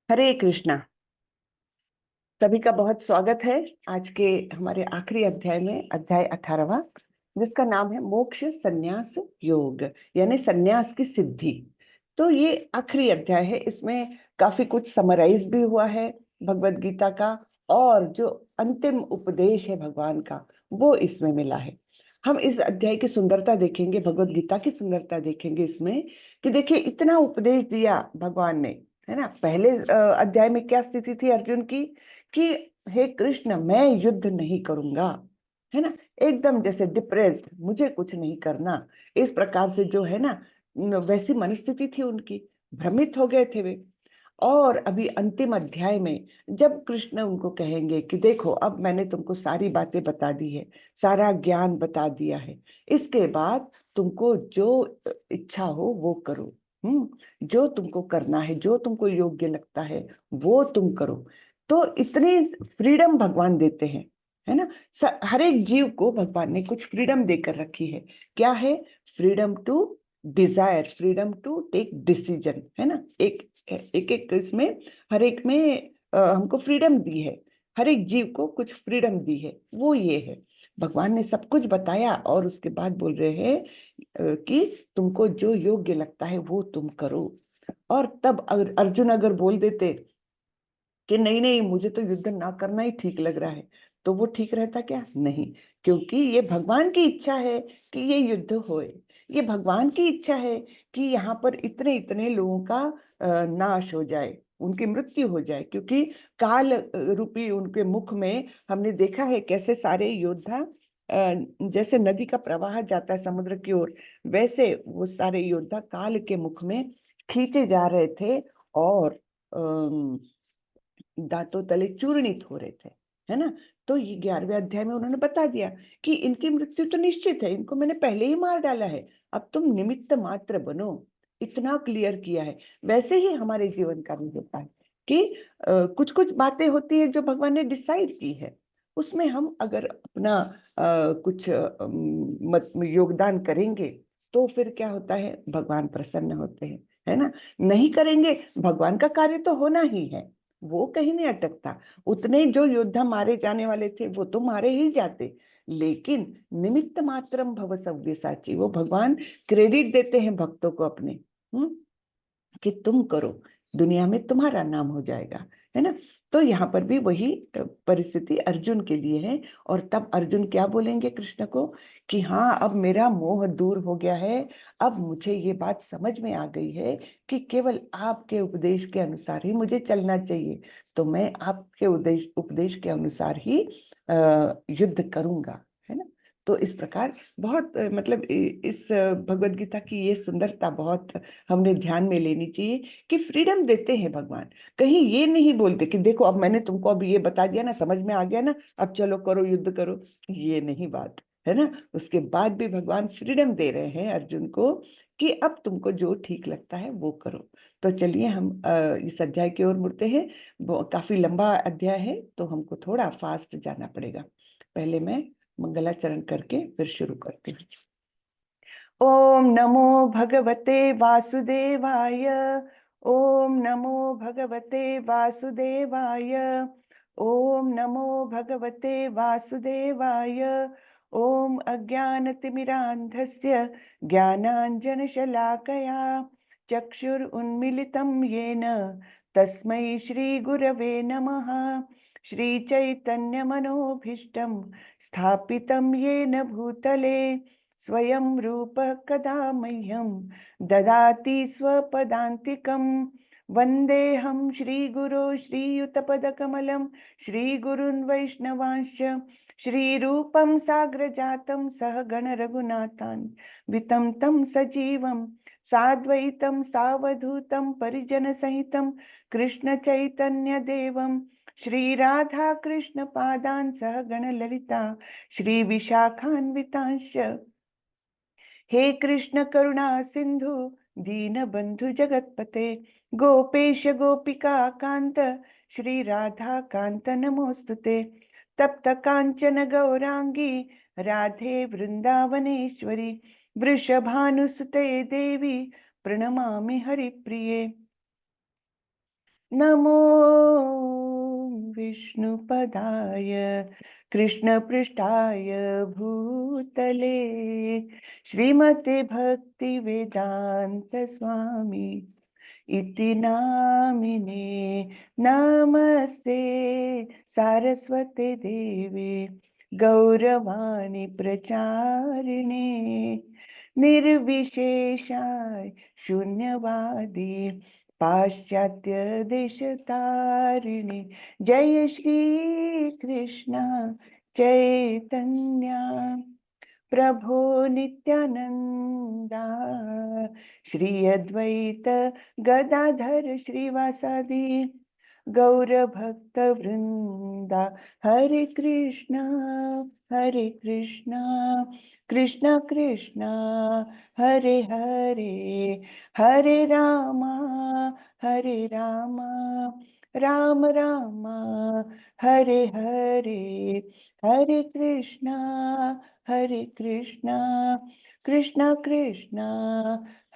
हरे कृष्णा। सभी का बहुत स्वागत है आज के हमारे आखिरी अध्याय में, अध्याय 18वां, जिसका नाम है मोक्ष संन्यास योग, यानी संन्यास की सिद्धि। तो ये आखिरी अध्याय है। इसमें काफी कुछ समराइज भी हुआ है भगवत गीता का, और जो अंतिम उपदेश है भगवान का वो इसमें मिला है। हम इस अध्याय की सुंदरता देखेंगे, भगवत गीता की सुंदरता देखेंगे इसमें, कि देखिए इतना उपदेश दिया भगवान ने, है ना। पहले अध्याय में क्या स्थिति थी अर्जुन की, कि हे कृष्ण मैं युद्ध नहीं करूंगा, है ना। एकदम जैसे डिप्रेस्ड, मुझे कुछ नहीं करना, इस प्रकार से जो है ना, वैसी मनस्थिति थी उनकी। भ्रमित हो गए थे वे। और अभी अंतिम अध्याय में जब कृष्ण उनको कहेंगे कि देखो अब मैंने तुमको सारी बातें बता दी है, सारा ज्ञान बता दिया है, इसके बाद तुमको जो इच्छा हो वो करो। जो तुमको करना है, जो तुमको योग्य लगता है वो तुम करो। तो इतनी फ्रीडम भगवान देते हैं, है ना। हर एक जीव को भगवान ने कुछ फ्रीडम देकर रखी है। क्या है? Freedom to desire, freedom to take decision, है ना। एक एक एक इसमें, हर एक में हमको फ्रीडम दी है। हर एक जीव को कुछ फ्रीडम दी है, वो ये है। भगवान ने सब कुछ बताया और उसके बाद बोल रहे हैं कि तुमको जो योग्य लगता है वो तुम करो। और तब अगर अर्जुन अगर बोल देते कि नहीं नहीं मुझे तो युद्ध ना करना ही ठीक लग रहा है, तो वो ठीक रहता क्या? नहीं। क्योंकि ये भगवान की इच्छा है कि ये युद्ध होए। ये भगवान की इच्छा है कि यहाँ पर इतने इतने लोगों का नाश हो जाए, उनकी मृत्यु हो जाए। क्योंकि काल रूपी उनके मुख में हमने देखा है कैसे सारे योद्धा, जैसे नदी का प्रवाह जाता है समुद्र की ओर, वैसे वो सारे योद्धा काल के मुख में खींचे जा रहे थे, और दांतों तले चूर्णित हो रहे थे, है ना। तो ये 11वें अध्याय में उन्होंने बता दिया कि इनकी मृत्यु तो निश्चित है, इनको मैंने पहले ही मार डाला है, अब तुम निमित्त मात्र बनो। इतना क्लियर किया है। वैसे ही हमारे जीवन का भी होता है कि कुछ कुछ बातें होती है जो भगवान ने डिसाइड की है, उसमें हम अगर अपना कुछ योगदान करेंगे तो फिर क्या होता है, भगवान प्रसन्न होते हैं, है ना। नहीं करेंगे, भगवान का कार्य तो होना ही है, वो कहीं नहीं अटकता। उतने जो योद्धा मारे जाने वाले थे वो तो मारे ही जाते, लेकिन निमित्त मात्रम भव सव्यसाची, वो भगवान क्रेडिट देते हैं भक्तों को अपने, कि तुम करो, दुनिया में तुम्हारा नाम हो जाएगा, है ना। तो यहाँ पर भी वही परिस्थिति अर्जुन के लिए है। और तब अर्जुन क्या बोलेंगे कृष्ण को, कि हाँ अब मेरा मोह दूर हो गया है, अब मुझे ये बात समझ में आ गई है कि केवल आपके उपदेश के अनुसार ही मुझे चलना चाहिए, तो मैं आपके उपदेश उपदेश के अनुसार ही युद्ध करूंगा, है ना। तो इस प्रकार बहुत मतलब इस भगवत गीता की ये सुंदरता बहुत हमने ध्यान में लेनी चाहिए, कि फ्रीडम देते हैं भगवान। कहीं ये नहीं बोलते कि देखो अब मैंने तुमको अब ये बता दिया ना, समझ में आ गया ना, अब चलो करो युद्ध करो, ये नहीं बात, है ना। उसके बाद भी भगवान फ्रीडम दे रहे हैं अर्जुन को कि अब तुमको जो ठीक लगता है वो करो। तो चलिए हम इस अध्याय की ओर मुड़ते हैं। वो काफी लंबा अध्याय है तो हमको थोड़ा फास्ट जाना पड़ेगा। पहले मैं मंगलाचरण करके फिर शुरू करती हूँ। ओम नमो भगवते वासुदेवाय। ओम नमो भगवते वासुदेवाय। ओम नमो भगवते वासुदेवाय। ओम अज्ञानतिमिरान्धस्य ज्ञानाञ्जनशलाकया चक्षुरुन्मीलितं येन तस्मै श्रीगुरवे नमः। श्रीचैतन्यमनोभीष्टं स्थापितं येन भूतले स्वयं रूपः कदा मह्यं ददाति स्वपदान्तिकं। वन्देऽहं श्रीगुरो श्रीयुतपदकमलं श्रीगुरुन् वैष्णवांश्च श्रीरूपं साग्रजातं सहगणरघुनाथान्वितं तं सजीवं साद्वैतं सावधूतं परिजनसहितं कृष्णचैतन्यदेवं श्रीराधा कृष्णपादान् सहगणललिता श्रीविशाखान्वितांश्च। हे कृष्ण करुणा सिंधु दीनबंधु जगतपते गोपेश गोपिका कांत श्री राधा कांत नमोस्तुते। तप्त कांचन गौरांगी राधे वृंदावनेश्वरी वृषभानुसुते देवी प्रणमामि हरिप्रिये। नमो विष्णुपदाय कृष्णपृष्ठाय भूतले श्रीमते भक्ति वेदांत स्वामी इति नामिने नमस्ते सारस्वते देवे गौरवाणी प्रचारिणे निर्विशेषाय शून्यवादी पाश्चात्य देशतारिणे जय श्री कृष्ण चैतन्य प्रभो नित्यानंदा श्री अद्वैत गदाधर श्रीवासादि गौर भक्त वृंदा हरे कृष्णा कृष्णा कृष्णा हरे हरे हरे रामा राम रामा हरे हरे हरे कृष्णा कृष्णा कृष्णा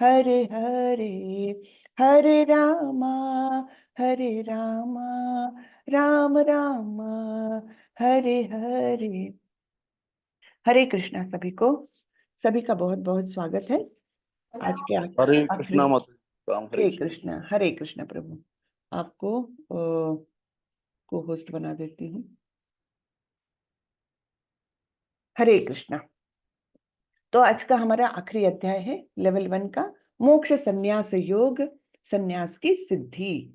हरे हरे हरे रामा राम राम हरे हरे। हरे कृष्णा सभी को, सभी का बहुत बहुत स्वागत है आज के हरे आखिरी। कृष्णा माता। हरे कृष्णा प्रभु। आपको को होस्ट बना देती हूँ। हरे कृष्णा। तो आज का हमारा आखिरी अध्याय है लेवल 1 का, मोक्ष संन्यास योग, संन्यास की सिद्धि।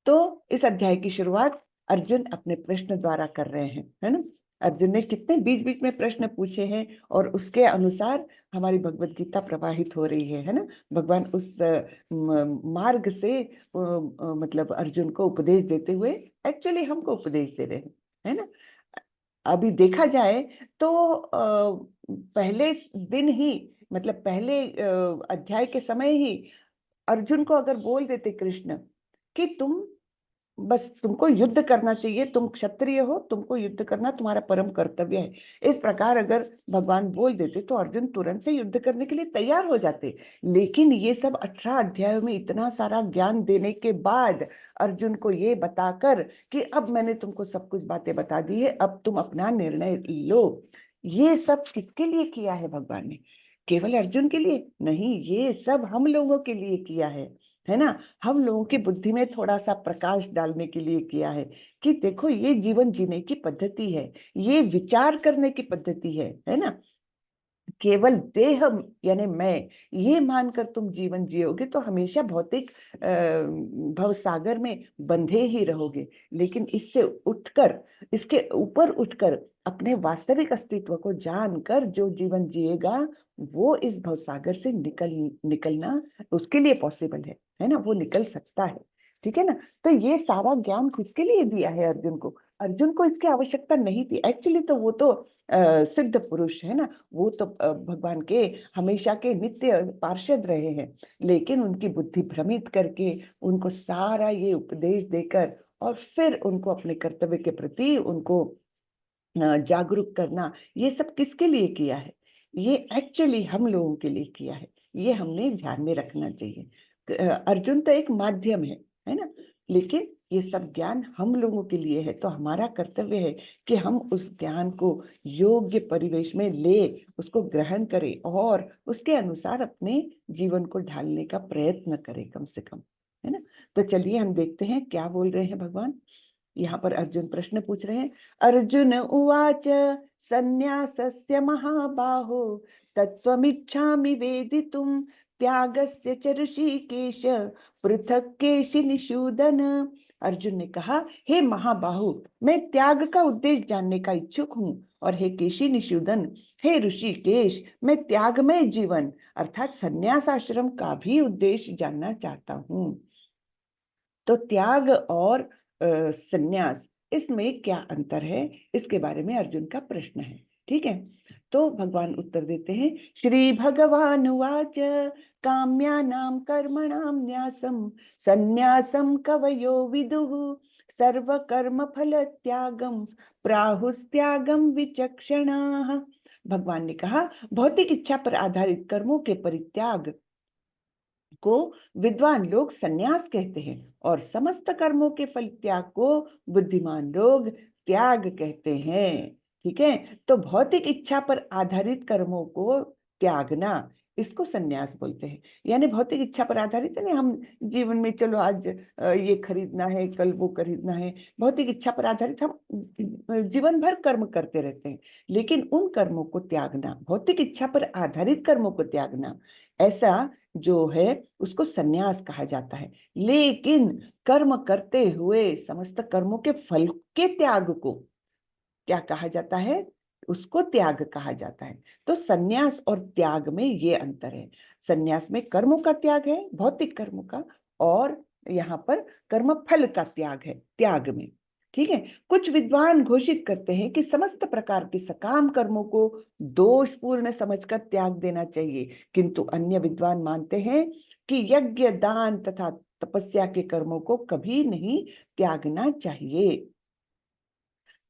तो इस अध्याय की शुरुआत अर्जुन अपने प्रश्न द्वारा कर रहे हैं, है ना। अर्जुन ने कितने बीच बीच में प्रश्न पूछे हैं और उसके अनुसार हमारी भगवत गीता प्रवाहित हो रही है ना। भगवान उस मार्ग से मतलब अर्जुन को उपदेश देते हुए एक्चुअली हमको उपदेश दे रहे हैं, है ना। अभी देखा जाए तो पहले दिन ही, मतलब पहले अध्याय के समय ही अर्जुन को अगर बोल देते कृष्ण कि तुमको युद्ध करना चाहिए, तुम क्षत्रिय हो, तुमको युद्ध करना तुम्हारा परम कर्तव्य है, इस प्रकार अगर भगवान बोल देते तो अर्जुन तुरंत से युद्ध करने के लिए तैयार हो जाते। लेकिन ये सब 18 अध्यायों में इतना सारा ज्ञान देने के बाद अर्जुन को ये बताकर कि अब मैंने तुमको सब कुछ बातें बता दी है, अब तुम अपना निर्णय लो। ये सब किसके लिए किया है भगवान ने? केवल अर्जुन के लिए नहीं, ये सब हम लोगों के लिए किया है ना। हम लोगों की बुद्धि में थोड़ा सा प्रकाश डालने के लिए किया है कि देखो ये जीवन जीने की पद्धति है, ये विचार करने की पद्धति है ना। केवल देह यानी मैं ये मानकर तुम जीवन जियोगे तो हमेशा भौतिक भवसागर में बंधे ही रहोगे। लेकिन इससे उठकर, इसके ऊपर उठकर अपने वास्तविक अस्तित्व को जानकर जो जीवन जिएगा वो इस भवसागर से निकलना उसके लिए पॉसिबल है ना, वो निकल सकता है। ठीक है ना। तो ये सारा ज्ञान किसके लिए दिया है अर्जुन को? अर्जुन को इसकी आवश्यकता नहीं थी एक्चुअली। तो वो तो सिद्ध पुरुष है ना, वो तो भगवान के हमेशा के नित्य पार्षद रहे हैं। लेकिन उनकी बुद्धि भ्रमित करके उनको सारा ये उपदेश देकर और फिर उनको अपने कर्तव्य के प्रति उनको जागरूक करना, ये सब किसके लिए किया है? ये एक्चुअली हम लोगों के लिए किया है। ये हमने ध्यान में रखना चाहिए। अर्जुन तो एक माध्यम है ना, लेकिन ये सब ज्ञान हम लोगों के लिए है। तो हमारा कर्तव्य है कि हम उस ज्ञान को योग्य परिवेश में ले, उसको ग्रहण करें और उसके अनुसार अपने जीवन को ढालने का प्रयत्न करें कम से कम, है ना। तो चलिए हम देखते हैं क्या बोल रहे हैं भगवान। यहाँ पर अर्जुन प्रश्न पूछ रहे हैं। अर्जुन उवाच संन्यासस्य महाबाहो तत्त्वमिच्छामि वेदितुं त्यागस्य च ऋषिकेश पृथक् केशि निषूदन। अर्जुन ने कहा, हे महाबाहु, मैं त्याग का उद्देश्य जानने का इच्छुक हूँ। और हे केशि निषूदन, हे ऋषिकेश, मैं त्यागमय जीवन अर्थात संन्यास आश्रम का भी उद्देश्य जानना चाहता हूँ। तो त्याग और संन्यास, इसमें क्या अंतर है, इसके बारे में अर्जुन का प्रश्न है। ठीक है। तो भगवान उत्तर देते हैं। श्री भगवान उवाच काम्यानां कर्मणां न्यासं संन्यासं कवयो विदुः सर्व कर्म फल त्यागम प्राहुस्त्यागम विचक्षणाः। भगवान ने कहा, भौतिक इच्छा पर आधारित कर्मों के परित्याग को विद्वान लोग संन्यास कहते हैं और समस्त कर्मों के फल त्याग को बुद्धिमान लोग त्याग कहते हैं। ठीक है, तो भौतिक इच्छा पर आधारित कर्मों को त्यागना, इसको संन्यास बोलते हैं। यानी भौतिक इच्छा पर आधारित है ना, हम जीवन में चलो आज ये खरीदना है, कल वो खरीदना है, भौतिक इच्छा पर आधारित हम जीवन भर कर्म करते रहते हैं। लेकिन उन कर्मों को त्यागना, भौतिक इच्छा पर आधारित कर्मों को त्यागना, ऐसा जो है उसको संन्यास कहा जाता है। लेकिन कर्म करते हुए समस्त कर्मों के फल के त्याग को क्या कहा जाता है? उसको त्याग कहा जाता है। तो संन्यास और त्याग में ये अंतर है। संन्यास में कर्मों का त्याग है, भौतिक कर्मों का, और यहाँ पर कर्म फल का त्याग है, त्याग में। ठीक है, कुछ विद्वान घोषित करते हैं कि समस्त प्रकार के सकाम कर्मों को दोषपूर्ण समझकर त्याग देना चाहिए, किंतु अन्य विद्वान मानते हैं कि यज्ञ, दान तथा तपस्या के कर्मों को कभी नहीं त्यागना चाहिए।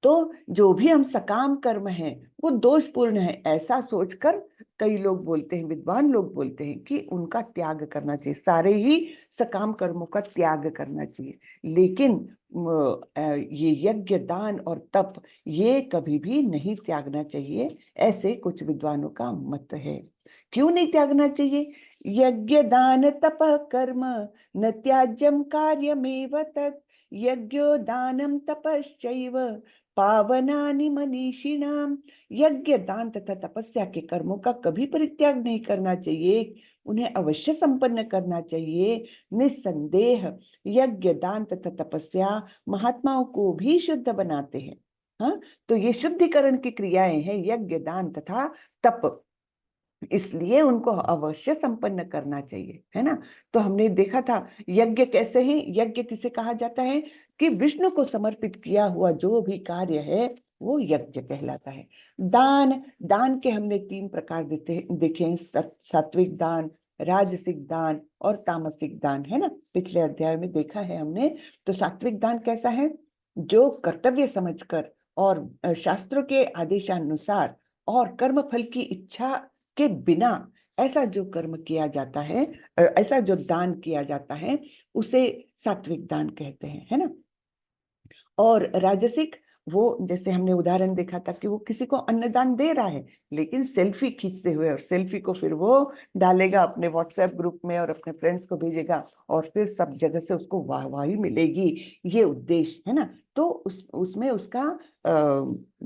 तो जो भी हम सकाम कर्म हैं वो दोषपूर्ण है, ऐसा सोचकर कई लोग बोलते हैं, विद्वान लोग बोलते हैं कि उनका त्याग करना चाहिए, सारे ही सकाम कर्मों का त्याग करना चाहिए। लेकिन ये यज्ञ, दान और तप ये कभी भी नहीं त्यागना चाहिए, ऐसे कुछ विद्वानों का मत है। क्यों नहीं त्यागना चाहिए? यज्ञ दान तप कर्म न त्याज्यम कार्यमेव तत्, यज्ञो दानम तपश्चैव पावनानि मनीषिणाम। यज्ञ, दान तथा तपस्या के कर्मों का कभी परित्याग नहीं करना चाहिए, उन्हें अवश्य संपन्न करना चाहिए। निस्संदेह यज्ञ, दान तथा तपस्या महात्माओं को भी शुद्ध बनाते हैं। हाँ, तो ये शुद्धिकरण की क्रियाएं हैं, यज्ञ, दान तथा तप, इसलिए उनको अवश्य संपन्न करना चाहिए, है ना। तो हमने देखा था यज्ञ कैसे है, यज्ञ किसे कहा जाता है कि विष्णु को समर्पित किया हुआ जो भी कार्य है वो यज्ञ कहलाता है। दान, दान के हमने 3 प्रकार देखे हैं, सात्विक दान, राजसिक दान और तामसिक दान, है ना, पिछले अध्याय में देखा है हमने। तो सात्विक दान कैसा है? जो कर्तव्य समझकर और शास्त्रों के आदेशानुसार और कर्म फल की इच्छा के बिना ऐसा जो कर्म किया जाता है, ऐसा जो दान किया जाता है, उसे सात्विक दान कहते हैं, है ना। और राजसिक, वो जैसे हमने उदाहरण देखा था कि वो किसी को अन्नदान दे रहा है लेकिन सेल्फी खींचते हुए, और सेल्फी को फिर वो डालेगा अपने व्हाट्सएप ग्रुप में और अपने फ्रेंड्स को भेजेगा और फिर सब जगह से उसको वाहवाही मिलेगी, ये उद्देश्य है ना। तो उसमें उसका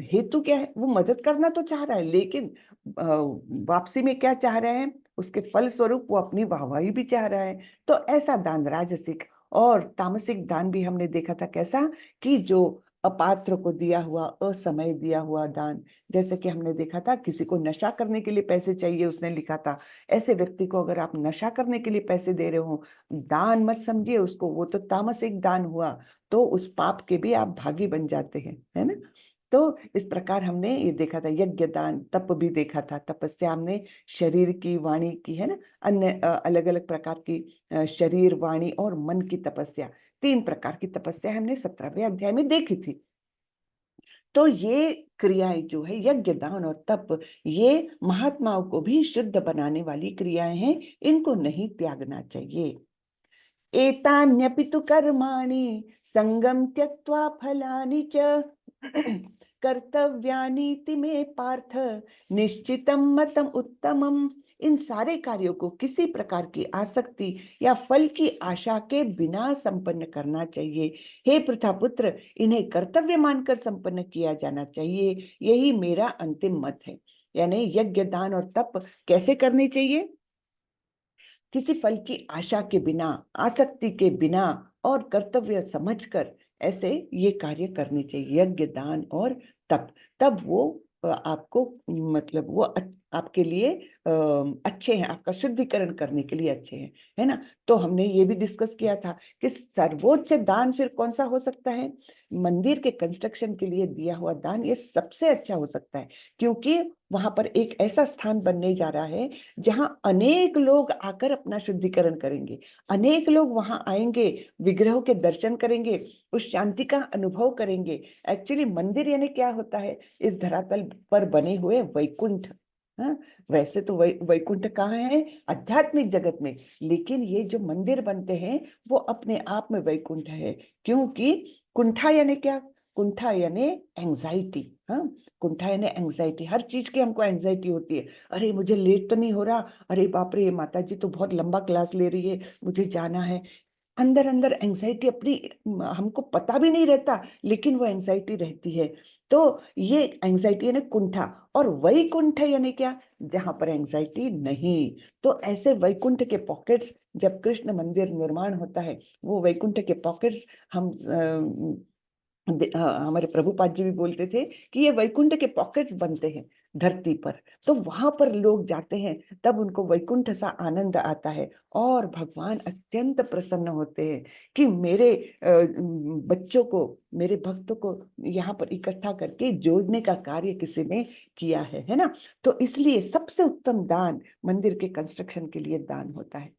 हेतु क्या है? वो मदद करना तो चाह रहा है, लेकिन वापसी में क्या चाह रहे हैं? उसके फल स्वरूप वो अपनी वाहवाही भी चाह रहा है। तो ऐसा दान राजसिक। और तामसिक दान भी हमने देखा था कैसा, कि जो अपात्र को दिया हुआ, असमय दिया हुआ दान, जैसे कि हमने देखा था किसी को नशा करने के लिए पैसे चाहिए, उसने लिखा था ऐसे व्यक्ति को अगर आप नशा करने के लिए पैसे दे रहे हो, दान मत समझिए उसको, वो तो तामसिक दान हुआ, तो उस पाप के भी आप भागी बन जाते हैं, है ना। तो इस प्रकार हमने ये देखा था, यज्ञ, दान, तप भी देखा था, तपस्या हमने शरीर की, वाणी की, है ना, अन्य अलग अलग प्रकार की शरीर, वाणी और मन की तपस्या, 3 प्रकार की तपस्या हमने 17वें अध्याय में देखी थी। तो ये क्रियाएं जो है यज्ञ, दान और तप, ये महात्माओं को भी शुद्ध बनाने वाली क्रियाएं हैं, इनको नहीं त्यागना चाहिए। एतान्यपि तु कर्माणि संगम त्यक्त्वा फलानि च कर्तव्यानीति में पार्थ निश्चितम मतम उत्तमम। इन सारे कार्यों को किसी प्रकार की आसक्ति या फल की आशा के बिना संपन्न करना चाहिए। हे प्रथापुत्र, इन्हें कर्तव्य मानकर संपन्न किया जाना चाहिए, यही मेरा अंतिम मत है। यानी यज्ञ, दान और तप कैसे करनी चाहिए? किसी फल की आशा के बिना, आसक्ति के बिना और कर्तव्य समझकर ऐसे ये कार्य करने चाहिए, यज्ञ, दान और तप। तब वो आपको, मतलब वो आपके लिए अच्छे हैं, आपका शुद्धिकरण करने के लिए अच्छे हैं, है ना। तो हमने ये भी डिस्कस किया था कि सर्वोच्च दान फिर कौन सा हो सकता है? मंदिर के कंस्ट्रक्शन के लिए दिया हुआ दान ये सबसे अच्छा हो सकता है, क्योंकि वहां पर एक ऐसा स्थान बनने जा रहा है जहां अनेक लोग आकर अपना शुद्धिकरण करेंगे, अनेक लोग वहां आएंगे, विग्रहों के दर्शन करेंगे, उस शांति का अनुभव करेंगे। एक्चुअली मंदिर यानी क्या होता है? इस धरातल पर बने हुए वैकुंठ, हाँ, वैसे तो वैकुंठ कहाँ है? आध्यात्मिक जगत में। लेकिन ये जो मंदिर बनते हैं वो अपने आप में वैकुंठ है। क्योंकि कुंठा यानी क्या? कुंठा यानी एंजाइटी। हाँ, कुंठा यानी एंजाइटी। हर चीज की हमको एंजाइटी होती है। अरे मुझे लेट तो नहीं हो रहा, अरे बाप रे ये माता जी तो बहुत लंबा क्लास ले रही है, मुझे जाना है। अंदर अंदर एंजाइटी अपनी, हमको पता भी नहीं रहता, लेकिन वो एंजाइटी रहती है। तो ये एंजाइटी यानी कुंठा। और वैकुंठ यानी क्या? जहां पर एंजाइटी नहीं। तो ऐसे वैकुंठ के पॉकेट्स, जब कृष्ण मंदिर निर्माण होता है, वो वैकुंठ के पॉकेट्स हम हमारे प्रभुपाद जी भी बोलते थे कि ये वैकुंठ के पॉकेट्स बनते हैं धरती पर। तो वहां पर लोग जाते हैं, तब उनको वैकुंठ सा आनंद आता है। और भगवान अत्यंत प्रसन्न होते हैं कि मेरे बच्चों को, मेरे भक्तों को यहाँ पर इकट्ठा करके जोड़ने का कार्य किसी ने किया है ना। तो इसलिए सबसे उत्तम दान मंदिर के कंस्ट्रक्शन के लिए दान होता है।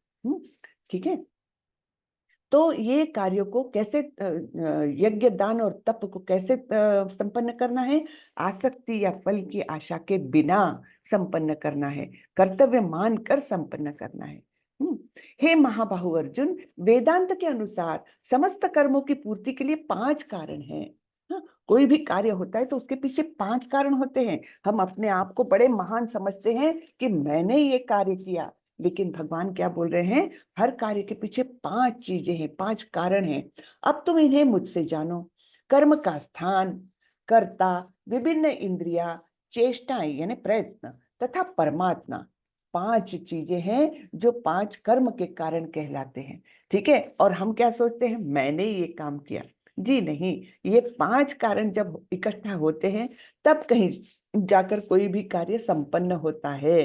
ठीक है। तो ये कार्यों को कैसे, यज्ञ दान और तप को कैसे संपन्न करना है? आसक्ति या फल की आशा के बिना संपन्न करना है, कर्तव्य मानकर संपन्न करना है। हे महाबाहु अर्जुन, वेदांत के अनुसार समस्त कर्मों की पूर्ति के लिए 5 कारण हैं। हाँ, कोई भी कार्य होता है तो उसके पीछे 5 कारण होते हैं। हम अपने आप को बड़े महान समझते हैं कि मैंने ये कार्य किया, लेकिन भगवान क्या बोल रहे हैं? हर कार्य के पीछे 5 चीजें हैं, 5 कारण हैं। अब तुम इन्हें मुझसे जानो। कर्म का स्थान, कर्ता, विभिन्न इंद्रिया, चेष्टाएं यानी प्रयत्न, तथा परमात्मा। 5 चीजें हैं जो 5 कर्म के कारण कहलाते हैं। ठीक है। और हम क्या सोचते हैं? मैंने ये काम किया। जी नहीं, ये 5 कारण जब इकट्ठा होते हैं तब कहीं जाकर कोई भी कार्य संपन्न होता है।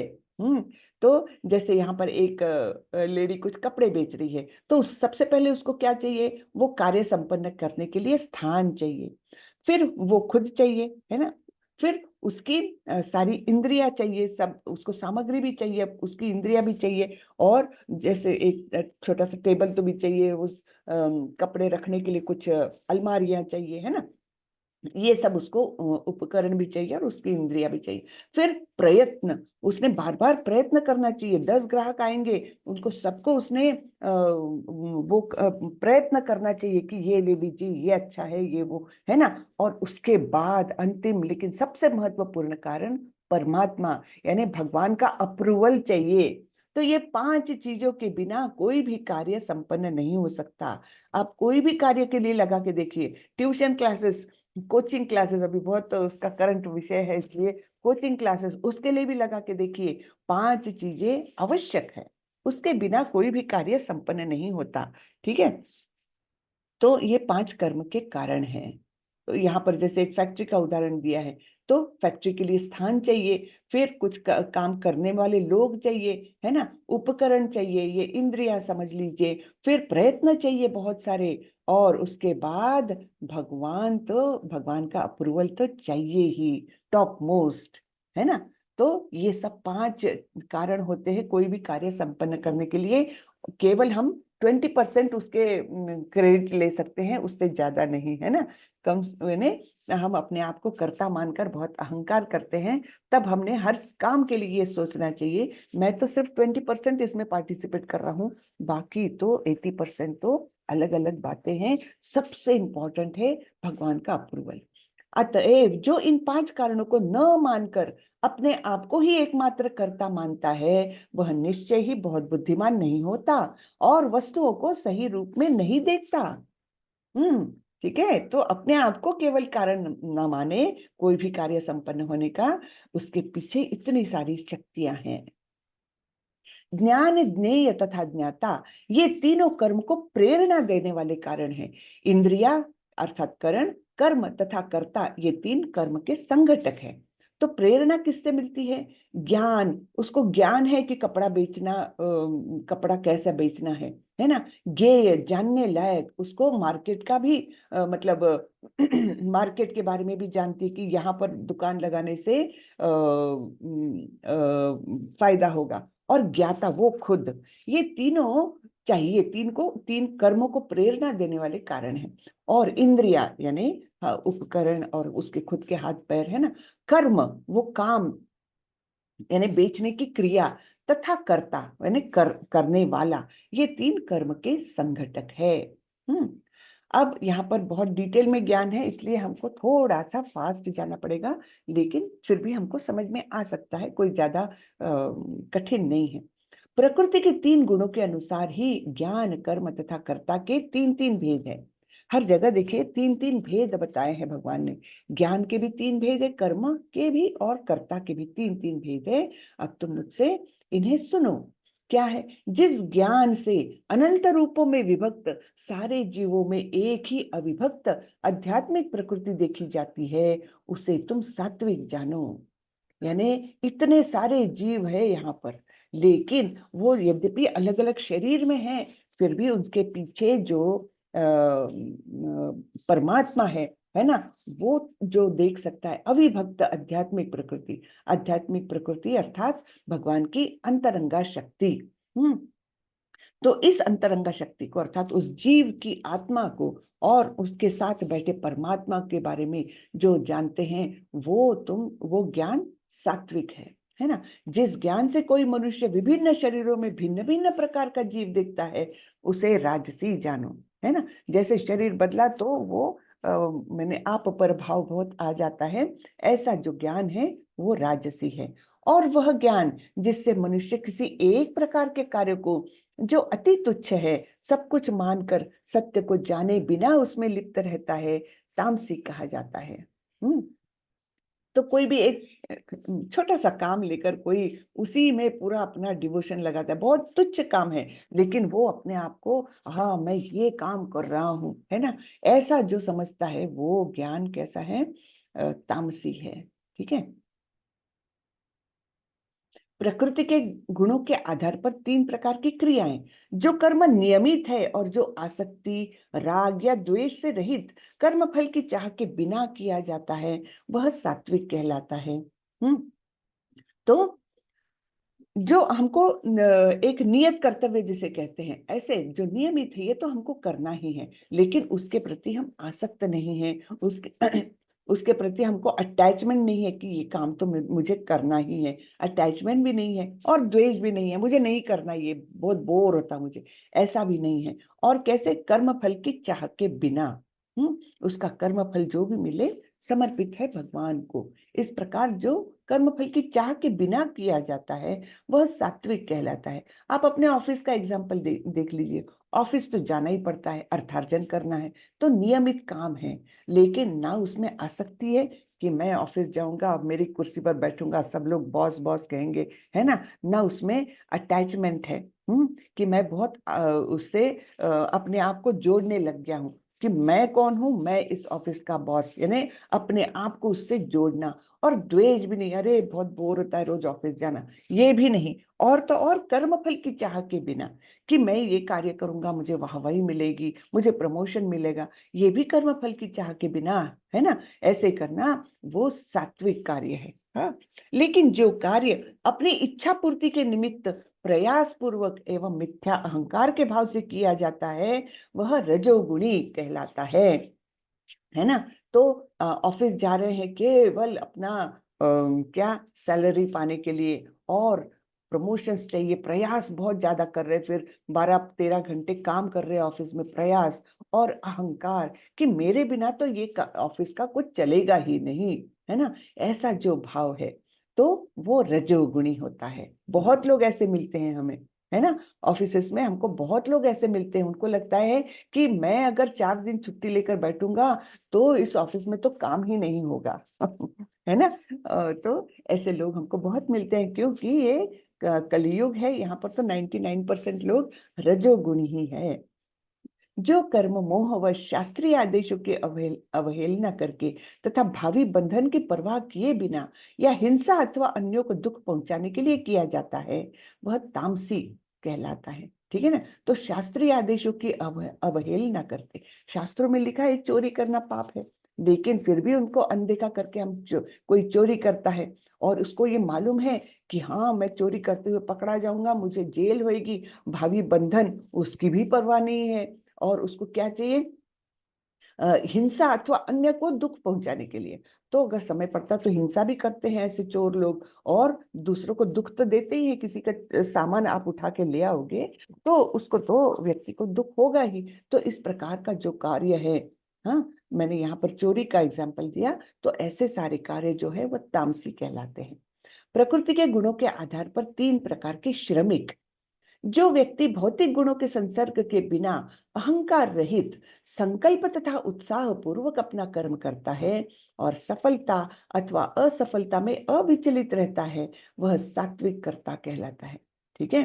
तो जैसे यहाँ पर एक लेडी कुछ कपड़े बेच रही है, तो सबसे पहले उसको क्या चाहिए? वो कार्य संपन्न करने के लिए स्थान चाहिए, फिर वो खुद चाहिए, है ना। फिर उसकी सारी इंद्रियां चाहिए, सब उसको सामग्री भी चाहिए, उसकी इंद्रियां भी चाहिए। और जैसे एक छोटा सा टेबल तो भी चाहिए, उस कपड़े रखने के लिए कुछ अलमारियां चाहिए, है ना। ये सब उसको उपकरण भी चाहिए और उसकी इंद्रिया भी चाहिए। फिर प्रयत्न, उसने बार बार प्रयत्न करना चाहिए। 10 ग्राहक आएंगे, उनको सबको उसने वो प्रयत्न करना चाहिए कि ये ले लीजिए, ये अच्छा है, ये वो, है ना। और उसके बाद अंतिम लेकिन सबसे महत्वपूर्ण कारण परमात्मा यानी भगवान का अप्रूवल चाहिए। तो ये 5 चीजों के बिना कोई भी कार्य संपन्न नहीं हो सकता। आप कोई भी कार्य के लिए लगा के देखिए, ट्यूशन क्लासेस, कोचिंग क्लासेस, अभी बहुत उसका करंट विषय है, इसलिए कोचिंग क्लासेस, उसके लिए भी लगा के देखिए। 5 चीजें आवश्यक है, उसके बिना कोई भी कार्य संपन्न नहीं होता। ठीक है। तो ये 5 कर्म के कारण हैं। तो यहाँ पर जैसे एक फैक्ट्री का उदाहरण दिया है, तो फैक्ट्री के लिए स्थान चाहिए, फिर कुछ काम करने वाले लोग चाहिए, है ना, उपकरण चाहिए, ये इंद्रियां समझ लीजिए, फिर प्रयत्न चाहिए बहुत सारे, और उसके बाद भगवान का अप्रूवल तो चाहिए ही, टॉप मोस्ट, है ना। तो ये सब 5 कारण होते हैं कोई भी कार्य संपन्न करने के लिए। केवल हम 20% उसके क्रेडिट ले सकते हैं, उससे ज्यादा नहीं, है ना। कम यानी हम अपने आप को कर्ता मानकर बहुत अहंकार करते हैं। तब हमने हर काम के लिए ये सोचना चाहिए, मैं तो सिर्फ 20% इसमें पार्टिसिपेट कर रहा हूँ, बाकी तो 80% तो अलग अलग बातें हैं। सबसे इंपॉर्टेंट है भगवान का अप्रूवल। अतएव जो इन 5 कारणों को न मानकर अपने आप को ही एकमात्र कर्ता मानता है, वह निश्चय ही बहुत बुद्धिमान नहीं होता और वस्तुओं को सही रूप में नहीं देखता। ठीक है। तो अपने आप को केवल कारण न माने कोई भी कार्य संपन्न होने का, उसके पीछे इतनी सारी शक्तियां हैं। ज्ञान, ज्ञेय तथा ज्ञाता, ये तीनों कर्म को प्रेरणा देने वाले कारण हैं। इंद्रिया अर्थात करण, कर्म तथा कर्ता, ये 3 कर्म के संघटक हैं। तो प्रेरणा किससे मिलती है? ज्ञान, उसको ज्ञान है कि कपड़ा बेचना, कपड़ा कैसा बेचना है ना। ज्ञेय, जानने लायक, उसको मार्केट का भी मतलब मार्केट के बारे में भी जानती है कि यहाँ पर दुकान लगाने से फायदा होगा। और ज्ञाता, वो खुद, ये तीनों चाहिए, 3 कर्मों को प्रेरणा देने वाले कारण हैं। और इंद्रिया यानी उपकरण और उसके खुद के हाथ पैर, है ना। कर्म, वो काम यानी बेचने की क्रिया तथा कर्ता यानी करने वाला, ये 3 कर्म के संघटक है। अब यहाँ पर बहुत डिटेल में ज्ञान है, इसलिए हमको थोड़ा सा फास्ट जाना पड़ेगा, लेकिन फिर भी हमको समझ में आ सकता है, कोई ज्यादा कठिन नहीं है। प्रकृति के 3 गुणों के अनुसार ही ज्ञान, कर्म तथा कर्ता के 3-3 भेद है। हर जगह देखिए 3-3 भेद बताए हैं भगवान ने। ज्ञान के भी 3 भेद है, कर्म के भी और कर्ता के भी 3-3 भेद है। अब तुम मुझसे इन्हें सुनो। क्या है? जिस ज्ञान से अनंत रूपों में विभक्त सारे जीवों में एक ही अविभक्त आध्यात्मिक प्रकृति देखी जाती है, उसे तुम सात्विक जानो। यानी इतने सारे जीव है यहाँ पर, लेकिन वो यद्यपि अलग अलग शरीर में है, फिर भी उनके पीछे जो परमात्मा है ना, वो जो देख सकता है अविभक्त आध्यात्मिक प्रकृति अर्थात भगवान की अंतरंगा शक्ति। तो इस अंतरंगा शक्ति को अर्थात उस जीव की आत्मा को और उसके साथ बैठे परमात्मा के बारे में जो जानते हैं, वो ज्ञान सात्विक है ना। जिस ज्ञान से कोई मनुष्य विभिन्न शरीरों में भिन्न भिन्न प्रकार का जीव देखता है, उसे राजसी जानो, है ना। जैसे शरीर बदला तो वो मैंने आप पर भाव बहुत आ जाता है, ऐसा जो ज्ञान है वो राजसी है। और वह ज्ञान जिससे मनुष्य किसी एक प्रकार के कार्य को जो अति तुच्छ है सब कुछ मानकर सत्य को जाने बिना उसमें लिप्त रहता है, तामसिक कहा जाता है। तो कोई भी एक छोटा सा काम लेकर कोई उसी में पूरा अपना डिवोशन लगाता है, बहुत तुच्छ काम है, लेकिन वो अपने आप को हाँ मैं ये काम कर रहा हूँ, है ना, ऐसा जो समझता है वो ज्ञान कैसा है? तामसी है। ठीक है। प्रकृति के गुणों के आधार पर 3 प्रकार की क्रियाएं, जो कर्म नियमित है और जो आसक्ति, राग या द्वेष से रहित कर्म फल की चाह के बिना किया जाता है, वह सात्विक कहलाता है। तो जो हमको एक नियत कर्तव्य जिसे कहते हैं, ऐसे जो नियमित है ये तो हमको करना ही है, लेकिन उसके प्रति हम आसक्त नहीं है, उसके उसके प्रति हमको अटैचमेंट नहीं है कि ये काम तो मुझे करना ही है, अटैचमेंट भी नहीं है और द्वेष भी नहीं है, मुझे नहीं करना, ये बहुत बोर होता मुझे, ऐसा भी नहीं है। और कैसे? कर्म फल की चाह के बिना, उसका कर्म फल जो भी मिले समर्पित है भगवान को। इस प्रकार जो कर्म फल की चाह के बिना किया जाता है वह सात्विक कहलाता है। आप अपने ऑफिस का एग्जाम्पल देख लीजिए। ऑफिस तो जाना ही पड़ता है, अर्थार्जन करना है, तो नियमित काम है, लेकिन ना उसमें आसक्ति है कि मैं ऑफिस जाऊंगा, अब मेरी कुर्सी पर बैठूंगा, सब लोग बॉस बॉस कहेंगे, है ना उसमें अटैचमेंट है। कि मैं बहुत उससे अपने आप को जोड़ने लग गया हूँ कि मैं कौन हूं, मैं इस ऑफिस का बॉस, यानी अपने आप को उससे जोड़ना। और द्वेष भी नहीं, अरे बहुत बोर होता है रोज ऑफिस जाना, ये भी नहीं। और तो और कर्म फल की चाह के बिना कि मैं ये कार्य करूंगा मुझे वाहवाही मिलेगी, मुझे प्रमोशन मिलेगा, ये भी कर्म फल की चाह के बिना, है ना, ऐसे करना वो सात्विक कार्य है। हाँ, लेकिन जो कार्य अपनी इच्छा पूर्ति के निमित्त प्रयास पूर्वक एवं मिथ्या अहंकार के भाव से किया जाता है, वह रजोगुणी कहलाता है ना। तो ऑफिस जा रहे हैं केवल अपना क्या सैलरी पाने के लिए, और प्रमोशंस चाहिए, प्रयास बहुत ज्यादा कर रहे हैं, फिर 12-13 घंटे काम कर रहे हैं ऑफिस में, प्रयास और अहंकार कि मेरे बिना तो ये ऑफिस का कुछ चलेगा ही नहीं, है ना, ऐसा जो भाव है, तो वो रजोगुणी होता है। बहुत लोग ऐसे मिलते हैं हमें, है ना, ऑफिस में हमको बहुत लोग ऐसे मिलते हैं, उनको लगता है कि मैं अगर 4 दिन छुट्टी लेकर बैठूंगा तो इस ऑफिस में तो काम ही नहीं होगा है ना। तो ऐसे लोग हमको बहुत मिलते हैं, क्योंकि ये कलयुग है, यहाँ पर तो 99% लोग रजोगुणी ही है। जो कर्म मोह व शास्त्रीय आदेशों की अवहेलना करके तथा भावी बंधन की परवाह किए बिना या हिंसा अथवा अन्यों को दुख पहुंचाने के लिए किया जाता है, वह तामसी कहलाता है। ठीक है ना। तो शास्त्रीय आदेशों की अवहेलना करते, शास्त्रों में लिखा है चोरी करना पाप है, लेकिन फिर भी उनको अनदेखा करके हम कोई चोरी करता है और उसको ये मालूम है कि हाँ मैं चोरी करते हुए पकड़ा जाऊंगा, मुझे जेल होएगी, भावी बंधन, उसकी भी परवाह नहीं है। और उसको क्या चाहिए? हिंसा अथवा अन्य को दुख पहुंचाने के लिए। तो अगर समय पड़ता तो हिंसा भी करते हैं ऐसे चोर लोग, और दूसरों को दुख तो देते ही है। किसी का सामान आप उठा के ले आओगे तो उसको तो व्यक्ति को दुख होगा ही। तो इस प्रकार का जो कार्य है, हाँ, मैंने यहाँ पर चोरी का एग्जाम्पल दिया, तो ऐसे सारे कार्य जो है वह तामसी कहलाते हैं। प्रकृति के गुणों के आधार पर 3 प्रकार के श्रमिक, जो व्यक्ति भौतिक गुणों के संसर्ग के बिना अहंकार रहित संकल्प तथा उत्साह पूर्वक अपना कर्म करता है और सफलता अथवा असफलता में अविचलित रहता है, वह सात्विक कर्ता कहलाता है। ठीक है।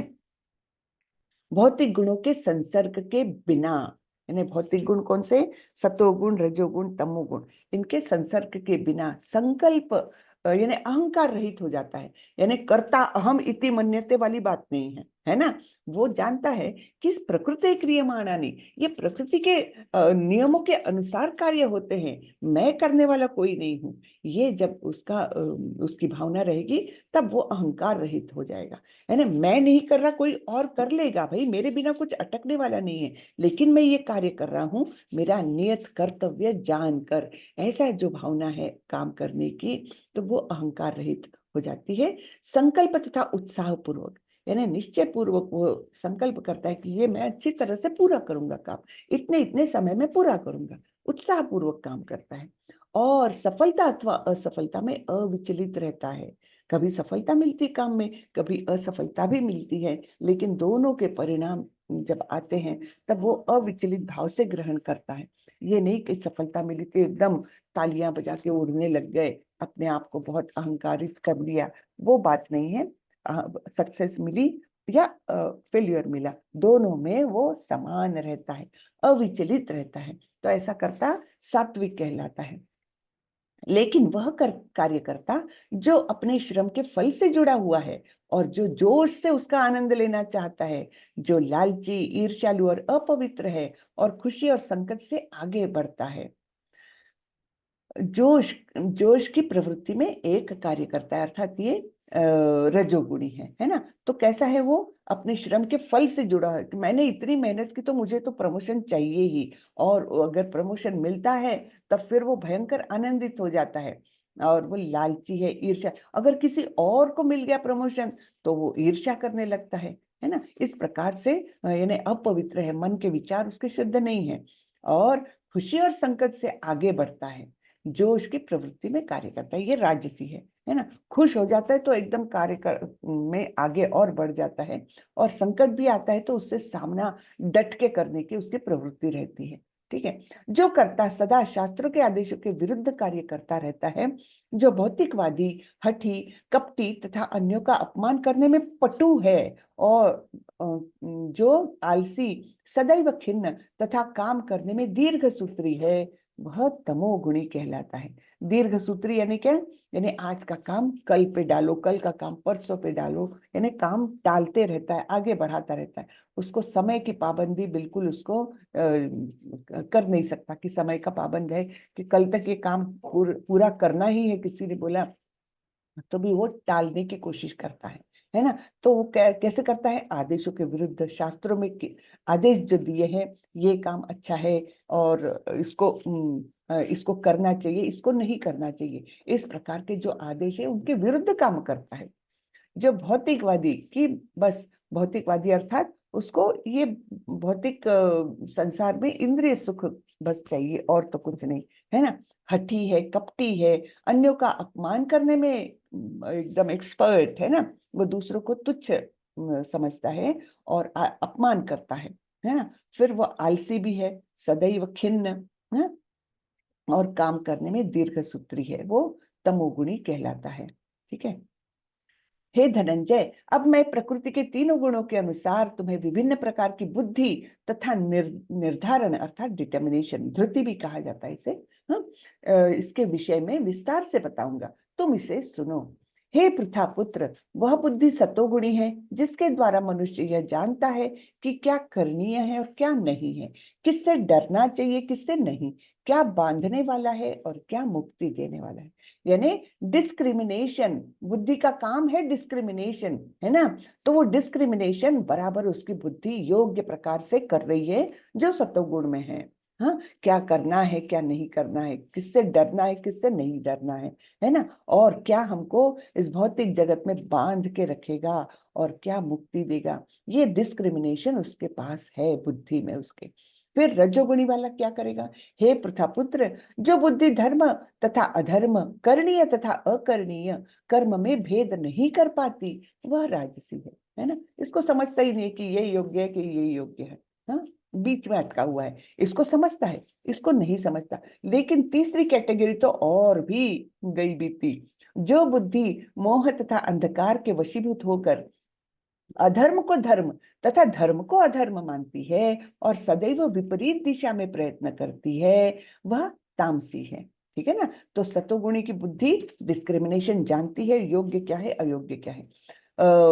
भौतिक गुणों के संसर्ग के बिना, यानी भौतिक गुण कौन से? सतोगुण, रजोगुण, तमोगुण। इनके संसर्ग के बिना संकल्प यानी अहंकार रहित हो जाता है। यानी कर्ता अहम इति मन्यते वाली बात नहीं है, है ना। वो जानता है कि प्रकृति क्रियमाणानि, ये प्रकृति के नियमों के अनुसार कार्य होते हैं, मैं करने वाला कोई नहीं हूँ। ये जब उसकी भावना रहेगी तब वो अहंकार रहित हो जाएगा। है ना। मैं नहीं कर रहा, कोई और कर लेगा, भाई मेरे बिना कुछ अटकने वाला नहीं है, लेकिन मैं ये कार्य कर रहा हूँ मेरा नियत कर्तव्य जानकर। ऐसा जो भावना है काम करने की, तो वो अहंकार रहित हो जाती है। संकल्प तथा उत्साह पूर्वक, यानी निश्चय पूर्वक वो संकल्प करता है कि ये मैं अच्छी तरह से पूरा करूंगा काम, इतने इतने समय में पूरा करूंगा, उत्साह पूर्वक काम करता है। और सफलता अथवा असफलता में अविचलित रहता है। कभी सफलता मिलती काम में, कभी असफलता भी मिलती है, लेकिन दोनों के परिणाम जब आते हैं तब वो अविचलित भाव से ग्रहण करता है। ये नहीं कि सफलता मिली तो एकदम तालियां बजा के उड़ने लग गए, अपने आप को बहुत अहंकारित कर लिया, वो बात नहीं है। सक्सेस मिली या फेल्यूर मिला, दोनों में वो समान रहता है, अविचलित रहता है। तो ऐसा करता सात्विक कहलाता है। लेकिन वह कार्यकर्ता जो अपने श्रम के फल से जुड़ा हुआ है और जो जोश से उसका आनंद लेना चाहता है, जो लालची, ईर्ष्यालु और अपवित्र है और खुशी और संकट से आगे बढ़ता है, जोश जोश की प्रवृत्ति में एक कार्य करता है, अर्थात ये रजोगुणी है ना। तो कैसा है वो? अपने श्रम के फल से जुड़ा है कि मैंने इतनी मेहनत की तो मुझे तो प्रमोशन चाहिए ही, और अगर प्रमोशन मिलता है तब फिर वो भयंकर आनंदित हो जाता है। और वो लालची है, ईर्ष्या, अगर किसी और को मिल गया प्रमोशन तो वो ईर्ष्या करने लगता है ना। इस प्रकार से यानी अपवित्र है, मन के विचार उसके शुद्ध नहीं है, और खुशी और संकट से आगे बढ़ता है, जो उसकी प्रवृत्ति में कार्य करता है, ये राजसी है ना। खुश हो जाता है तो एकदम में आगे और बढ़ जाता है, और संकट भी आता है तो उससे सामना डट के करने की उसकी प्रवृत्ति रहती है। ठीक है। जो करता सदा शास्त्रों के आदेशों के विरुद्ध कार्य करता रहता है, जो भौतिकवादी, हठी, कपटी तथा अन्यों का अपमान करने में पटु है, और जो आलसी, सदैव खिन्न तथा काम करने में दीर्घ सूत्री है, वह तमोगुणी कहलाता है। दीर्घ सूत्री यानी क्या? यानी आज का काम कल पे डालो, कल का काम परसों पे डालो, यानी काम टालते रहता है, आगे बढ़ाता रहता है। उसको समय की पाबंदी बिल्कुल उसको कर नहीं सकता कि समय का पाबंद है कि कल तक ये काम पूरा करना ही है, किसी ने बोला तो भी वो टालने की कोशिश करता है ना। तो वो कैसे करता है? आदेशों के विरुद्ध, शास्त्रों में आदेश जो दिए हैं, ये काम अच्छा है और इसको करना चाहिए, इसको नहीं करना चाहिए, इस प्रकार के जो आदेश है उनके विरुद्ध काम करता है। जो भौतिकवादी की बस, भौतिकवादी अर्थात उसको ये भौतिक संसार में इंद्रिय सुख बस चाहिए और तो कुछ नहीं, है ना। हठी है, कपटी है, अन्यों का अपमान करने में एकदम एक्सपर्ट है ना। वो दूसरों को तुच्छ समझता है और अपमान करता है ना। फिर वो आलसी भी है, सदैव खिन्न है, और काम करने में दीर्घ सूत्री है, वो तमोगुणी कहलाता है। ठीक है। हे धनंजय, अब मैं प्रकृति के तीनों गुणों के अनुसार तुम्हें विभिन्न प्रकार की बुद्धि तथा निर्धारण अर्थात डिटर्मिनेशन, धृति भी कहा जाता है इसे, हाँ, इसके विषय में विस्तार से बताऊंगा, तुम इसे सुनो। हे पृथा पुत्र, वह बुद्धि सतोगुणी है जिसके द्वारा मनुष्य यह जानता है कि क्या करणीय है और क्या नहीं है, किससे डरना चाहिए, किससे नहीं, क्या बांधने वाला है और क्या मुक्ति देने वाला है। यानी डिस्क्रिमिनेशन, बुद्धि का काम है डिस्क्रिमिनेशन, है ना। तो वो डिस्क्रिमिनेशन बराबर उसकी बुद्धि योग्य प्रकार से कर रही है जो सतोगुण में है। हाँ, क्या करना है क्या नहीं करना है, किससे डरना है किससे नहीं डरना है ना, और क्या हमको इस भौतिक जगत में बांध के रखेगा और क्या मुक्ति देगा, ये डिस्क्रिमिनेशन उसके पास है बुद्धि में उसके। फिर रजोगुणी वाला क्या करेगा? हे प्रथापुत्र, जो बुद्धि धर्म तथा अधर्म, करणीय तथा अकरणीय कर्म में भेद नहीं कर पाती, वह राजसी है ना। इसको समझता ही नहीं कि ये योग्य है कि ये योग्य है, हाँ, बीच में अटका हुआ है। इसको समझता है, इसको नहीं समझता। लेकिन तीसरी कैटेगरी तो और भी गई बीती, जो बुद्धि मोह तथा अंधकार के वशीभूत होकर अधर्म को धर्म तथा धर्म को अधर्म मानती है और सदैव विपरीत दिशा में प्रयत्न करती है, वह तामसी है। ठीक है ना। तो सतोगुणी की बुद्धि डिस्क्रिमिनेशन जानती है, योग्य क्या है अयोग्य क्या है।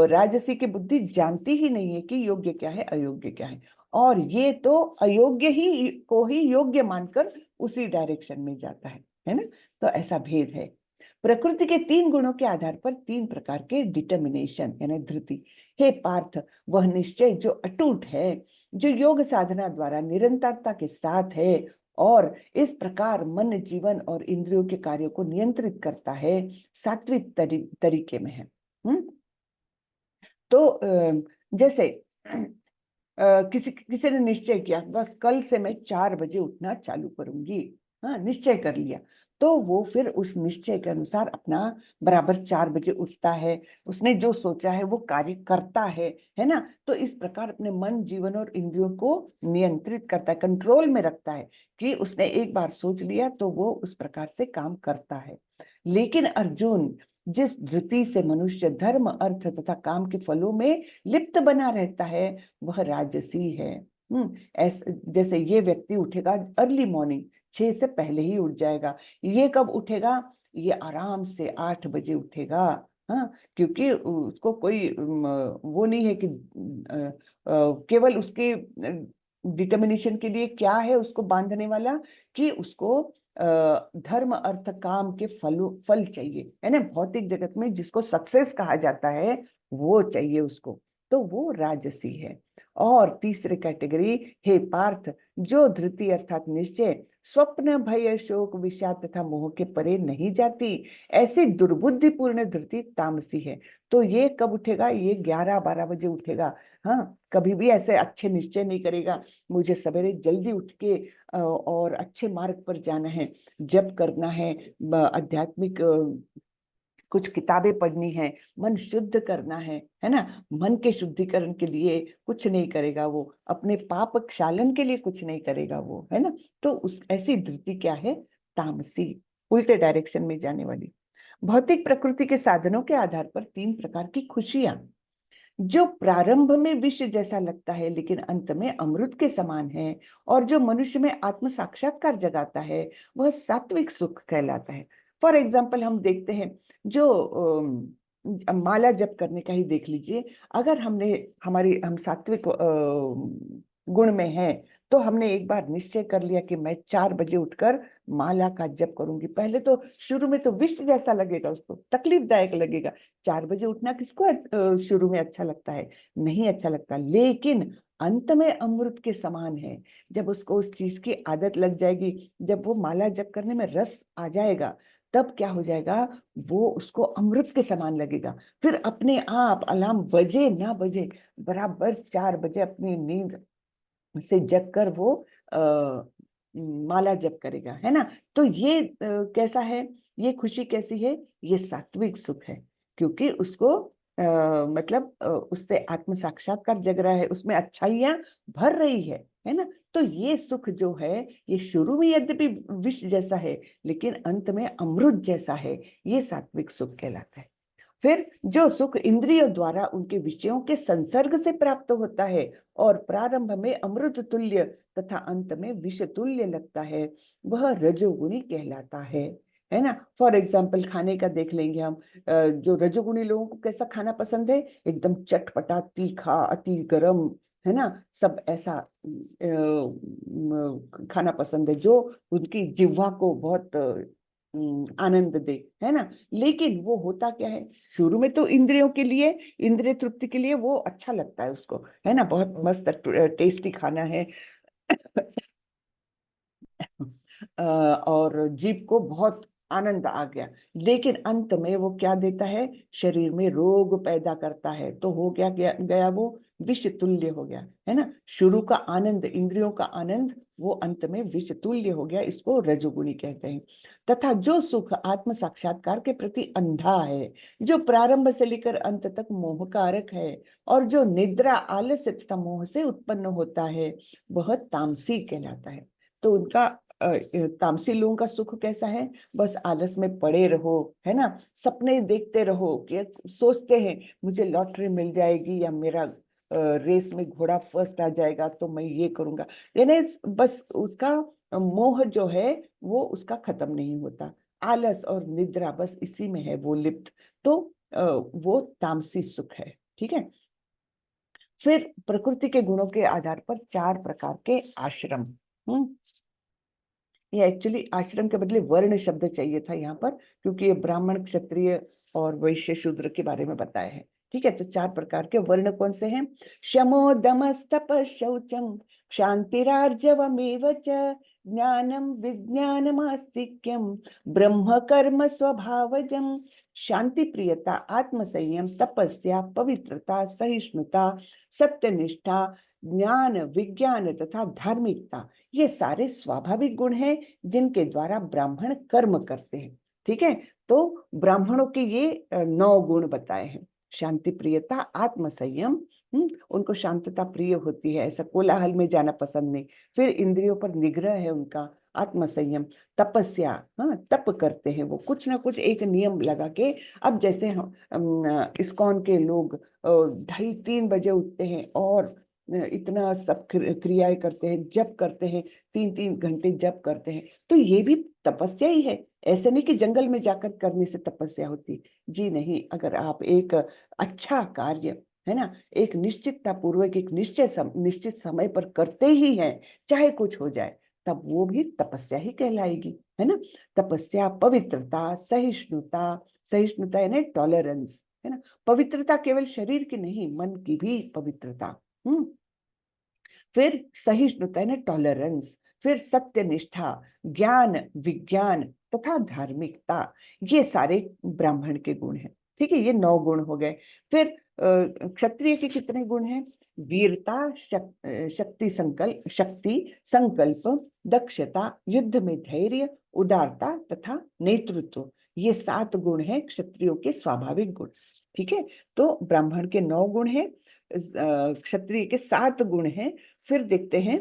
राजसी की बुद्धि जानती ही नहीं है कि योग्य क्या है अयोग्य क्या है, और ये तो अयोग्य ही को ही योग्य मानकर उसी डायरेक्शन में जाता है ना। तो ऐसा भेद है। प्रकृति के 3 गुणों के आधार पर 3 प्रकार के डिटर्मिनेशन यानी धृति। हे पार्थ, वह निश्चय जो अटूट है, जो योग साधना द्वारा निरंतरता के साथ है और इस प्रकार मन जीवन और इंद्रियों के कार्यों को नियंत्रित करता है, सात्विक तरीके में है। तो जैसे किसी किसी ने निश्चय किया बस कल से मैं 4 बजे उठना चालू करूंगी, हाँ, निश्चय कर लिया, तो वो फिर उस निश्चय के अनुसार अपना बराबर 4 बजे उठता है, उसने जो सोचा है वो कार्य करता है ना। तो इस प्रकार अपने मन जीवन और इंद्रियों को नियंत्रित करता है, कंट्रोल में रखता है कि उसने एक बार सोच लिया तो वो उस प्रकार से काम करता है। लेकिन अर्जुन, जिस धृति से मनुष्य धर्म अर्थ तथा काम के फलों में लिप्त बना रहता है, वह राजसी है। ऐसे जैसे ये व्यक्ति उठेगा अर्ली मॉर्निंग, 6 से पहले ही उठ जाएगा। ये कब उठेगा? ये आराम से 8 बजे उठेगा, हाँ, क्योंकि उसको कोई वो नहीं है कि केवल उसके डिटर्मिनेशन के लिए क्या है उसको बांधने वाला, कि उसको धर्म अर्थ काम के फल चाहिए, है ना। भौतिक जगत में जिसको सक्सेस कहा जाता है वो चाहिए उसको, तो वो राजसी है। और तीसरी कैटेगरी, हे पार्थ, जो धृति अर्थात निश्चय स्वप्न भय शोक विषाद तथा मोह के परे नहीं जाती, ऐसी दुर्बुद्धिपूर्ण धृति तामसी है। तो ये कब उठेगा? ये 11-12 बजे उठेगा, हाँ, कभी भी ऐसे अच्छे निश्चय नहीं करेगा मुझे सवेरे जल्दी उठ के और अच्छे मार्ग पर जाना है, जप करना है, आध्यात्मिक कुछ किताबें पढ़नी है, मन शुद्ध करना है ना। मन के शुद्धिकरण के लिए कुछ नहीं करेगा वो, अपने पाप क्षालन के लिए कुछ नहीं करेगा वो, है ना। तो उस ऐसी धृति क्या है? तामसी, उल्टे डायरेक्शन में जाने वाली। भौतिक प्रकृति के साधनों के आधार पर 3 प्रकार की खुशियां, जो प्रारंभ में विष जैसा लगता है लेकिन अंत में अमृत के समान है, और जो मनुष्य में आत्म साक्षात्कार जगाता है, वह सात्विक सुख कहलाता है। फॉर एग्जाम्पल हम देखते हैं जो माला जप करने का ही देख लीजिए। अगर हम सात्विक गुण में हैं, तो हमने एक बार निश्चय कर लिया कि मैं 4 बजे उठकर माला का जप करूंगी। पहले तो शुरू में तो विष जैसा लगेगा, उसको तकलीफदायक लगेगा। 4 बजे उठना किसको शुरू में अच्छा लगता है? नहीं अच्छा लगता। लेकिन अंत में अमृत के समान है। जब उसको उस चीज की आदत लग जाएगी, जब वो माला जप करने में रस आ जाएगा, तब क्या हो जाएगा? वो उसको अमृत के समान लगेगा। फिर अपने आप अलार्म बजे ना बजे, बराबर 4 बजे अपनी नींद से जग कर वो माला जप करेगा, है ना। तो ये कैसा है? ये खुशी कैसी है? ये सात्विक सुख है, क्योंकि उसको मतलब उससे आत्म साक्षात्कार जग रहा है, उसमें अच्छाइयां भर रही है ना। तो ये सुख जो है, ये शुरू में यद्यपि विष जैसा है, लेकिन अंत में अमृत जैसा है। ये सात्विक सुख कहलाता है। फिर जो सुख इंद्रियों द्वारा उनके विषयों के संसर्ग से प्राप्त होता है और प्रारंभ में अमृत तुल्य तथा अंत में विष तुल्य लगता है, वह रजोगुणी कहलाता है ना। फॉर एग्जाम्पल खाने का देख लेंगे हम। जो रजोगुणी लोगों को कैसा खाना पसंद है? एकदम चटपटा, तीखा, अति गरम, है ना, सब ऐसा खाना पसंद है जो उनकी जिह्वा को बहुत आनंद दे, है ना। लेकिन वो होता क्या है? शुरू में तो इंद्रियों के लिए, इंद्रिय तृप्ति के लिए वो अच्छा लगता है उसको, है ना, बहुत मस्त टेस्टी खाना है। और जीव को बहुत आनंद आ गया, लेकिन अंत में वो क्या देता है, शरीर में रोग पैदा करता है। तो हो गया वो विष तुल्य हो गया, है ना। शुरू का आनंद, इंद्रियों का आनंद, वो अंत में विष तुल्य हो गया। इसको रजोगुणी कहते हैं। तथा जो सुख आत्म साक्षात्कार के प्रति अंधा है, जो प्रारंभ से लेकर अंत तक मोहकारक है, और जो निद्रा, आलस्य तथा मोह से उत्पन्न होता है, वह तामसी कहलाता है। तो उनका तामसी लोगों का सुख कैसा है, बस आलस में पड़े रहो, है ना, सपने देखते रहो, कि सोचते हैं मुझे लॉटरी मिल जाएगी, या मेरा रेस में घोड़ा फर्स्ट आ जाएगा तो मैं ये करूंगा। यानी बस उसका मोह जो है वो उसका खत्म नहीं होता। आलस और निद्रा बस इसी में है वो लिप्त। तो वो तामसी सुख है। ठीक है। फिर प्रकृति के गुणों के आधार पर 4 प्रकार के आश्रम। ये एक्चुअली आश्रम के बदले वर्ण शब्द चाहिए था यहाँ पर, क्योंकि ये ब्राह्मण, क्षत्रिय और वैश्य, शूद्र के बारे में बताया है। ठीक है। तो 4 प्रकार के वर्ण कौन से हैं? शमो दमस्तप शौचम शांतिरार्जवमेव च ज्ञानम विज्ञानमास्तिक्यम ब्रह्म कर्म स्वभावजम। शांति प्रियता, आत्मसंयम, तपस्या, पवित्रता, सहिष्णुता, सत्यनिष्ठा, ज्ञान, विज्ञान तथा धार्मिकता, ये सारे स्वाभाविक गुण हैं जिनके द्वारा ब्राह्मण कर्म करते हैं। ठीक है। तो ब्राह्मणों के ये 9 गुण बताए हैं। शांति प्रियता, आत्म संयम, उनको शांतता प्रिय होती है, ऐसा कोलाहल में जाना पसंद नहीं। फिर इंद्रियों पर निग्रह है उनका, आत्म संयम। तपस्या, हाँ, तप करते हैं वो, कुछ ना कुछ एक नियम लगा के। अब जैसे हम इस्कॉन के लोग 2:30-3 बजे उठते हैं और इतना सब क्रियाएं करते हैं, जप करते हैं, 3-3 घंटे जप करते हैं, तो ये भी तपस्या ही है। ऐसे नहीं कि जंगल में जाकर करने से तपस्या होती, जी नहीं। अगर आप एक अच्छा कार्य, है ना, एक निश्चितता पूर्वक, एक निश्चित समय पर करते ही हैं, चाहे कुछ हो जाए, तब वो भी तपस्या ही कहलाएगी, है ना। तपस्या, पवित्रता, सहिष्णुता, सहिष्णुता यानी टॉलरेंस, है ना। पवित्रता केवल शरीर की नहीं, मन की भी पवित्रता। फिर सहिष्णुता यानी टॉलरेंस, फिर सत्यनिष्ठा, ज्ञान, विज्ञान तथा धार्मिकता, ये सारे ब्राह्मण के गुण हैं। ठीक है। ये 9 गुण हो गए। फिर क्षत्रिय के कितने गुण हैं? वीरता, शक्ति, संकल्प, दक्षता, युद्ध में धैर्य, उदारता तथा नेतृत्व, ये 7 गुण हैं क्षत्रियों के स्वाभाविक गुण। ठीक है। तो ब्राह्मण के 9 गुण हैं, क्षत्रिय के 7 गुण हैं। फिर देखते हैं,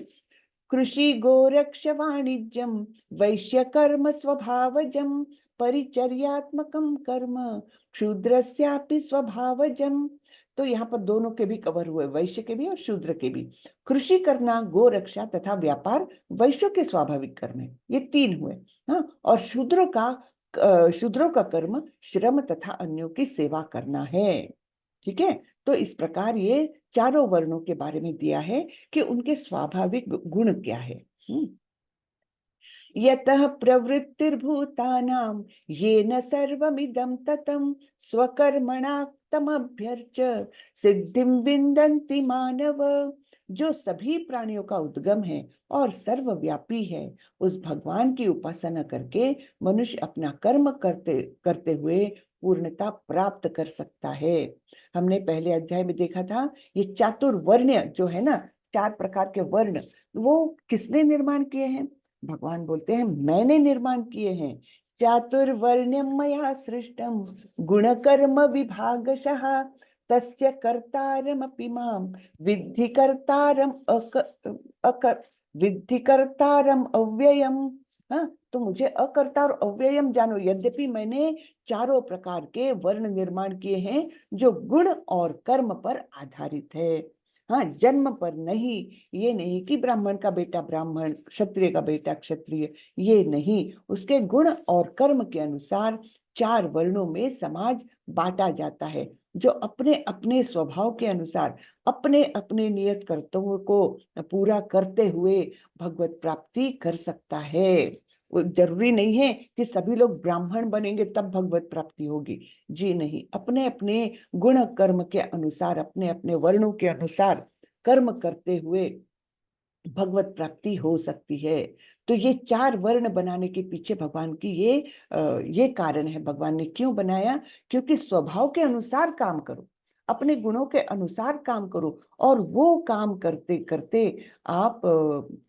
कृषि गोरक्ष वाणिज्यम वैश्य कर्म स्वभावजम परिचर्यात्मकम कर्म शूद्रस्यापि स्वभावजम। तो यहाँ पर दोनों के भी कवर हुए, वैश्य के भी और शूद्र के भी। कृषि करना, गोरक्षा तथा व्यापार वैश्यों के स्वाभाविक कर्म है, ये 3 हुए। हाँ, और शूद्रों का कर्म श्रम तथा अन्यों की सेवा करना है। ठीक है। तो इस प्रकार ये चारों वर्णों के बारे में दिया है कि उनके स्वाभाविक गुण क्या है। यतः प्रवृत्तिर्भूतानां येन सर्वमिदं ततं स्वकर्मणा तमभ्यर्च्य सिद्धिं विन्दन्ति मानव। जो सभी प्राणियों का उद्गम है और सर्वव्यापी है, उस भगवान की उपासना करके मनुष्य अपना कर्म करते करते हुए पूर्णता प्राप्त कर सकता है। हमने पहले अध्याय में देखा था, ये चातुर्वर्ण जो है ना, 4 प्रकार के वर्ण, वो किसने निर्माण किए हैं? भगवान बोलते हैं मैंने निर्माण किए हैं। चातुर्वर्ण्यम मया सृष्टम गुणकर्म विभागशः तस्य कर्तारमपि माम विद्धि कर्तारम विद्धि कर्तारम अव्ययम। हाँ, तो मुझे अकर्ता और अव्ययम जानो। यद्यपि मैंने चारों प्रकार के वर्ण निर्माण किए हैं जो गुण और कर्म पर आधारित है। हाँ, जन्म पर नहीं। ये नहीं कि ब्राह्मण का बेटा ब्राह्मण, क्षत्रिय का बेटा क्षत्रिय, ये नहीं। उसके गुण और कर्म के अनुसार 4 वर्णों में समाज बांटा जाता है, जो अपने अपने स्वभाव के अनुसार अपने अपने नियत कर्तव्यों को पूरा करते हुए भगवत प्राप्ति कर सकता है। जरूरी नहीं है कि सभी लोग ब्राह्मण बनेंगे तब भगवत प्राप्ति होगी, जी नहीं। अपने अपने गुण कर्म के अनुसार, अपने अपने वर्णों के अनुसार कर्म करते हुए भगवत प्राप्ति हो सकती है। तो ये 4 वर्ण बनाने के पीछे भगवान की ये कारण है, भगवान ने क्यों बनाया, क्योंकि स्वभाव के अनुसार काम करो, अपने गुणों के अनुसार काम करो, और वो काम करते करते आप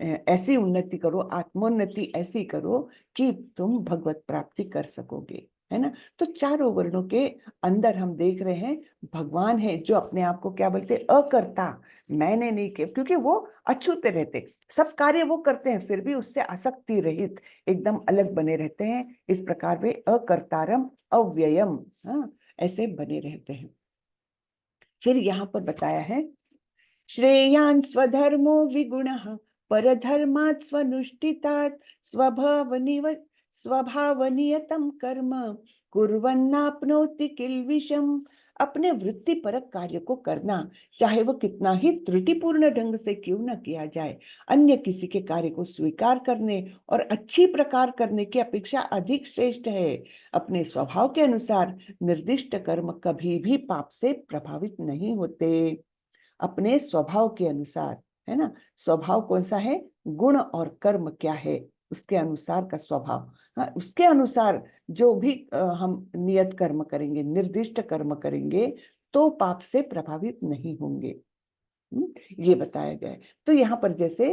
ऐसी उन्नति करो, आत्मोन्नति ऐसी करो कि तुम भगवत प्राप्ति कर सकोगे, है ना। तो चारों वर्णों के अंदर हम देख रहे हैं भगवान है जो अपने आप को क्या बोलते, अकर्ता, मैंने नहीं किया, क्योंकि वो अछूते रहते, सब कार्य वो करते हैं, फिर भी उससे आसक्ति रहित एकदम अलग बने रहते हैं। इस प्रकार वे अकर्तारम अव्ययम, हाँ, ऐसे बने रहते हैं। फिर यहाँ पर बताया है, श्रेयान् स्वधर्मो विगुणः परधर्मात् स्वनुष्ठितात् स्वभावनियतं कर्म कुर्वन्नाप्नोति किल्बिषम्। अपने वृत्तिपरक कार्य को करना, चाहे वो कितना ही त्रुटिपूर्ण ढंग से क्यों न किया जाए, अन्य किसी के कार्य को स्वीकार करने और अच्छी प्रकार करने की अपेक्षा अधिक श्रेष्ठ है। अपने स्वभाव के अनुसार निर्दिष्ट कर्म कभी भी पाप से प्रभावित नहीं होते। अपने स्वभाव के अनुसार, है ना, स्वभाव कौन सा है, गुण और कर्म क्या है, उसके अनुसार का स्वभाव, हाँ, उसके अनुसार जो भी हम नियत कर्म करेंगे, निर्दिष्ट कर्म करेंगे, तो पाप से प्रभावित नहीं होंगे। ये बताया गया है। तो यहाँ पर जैसे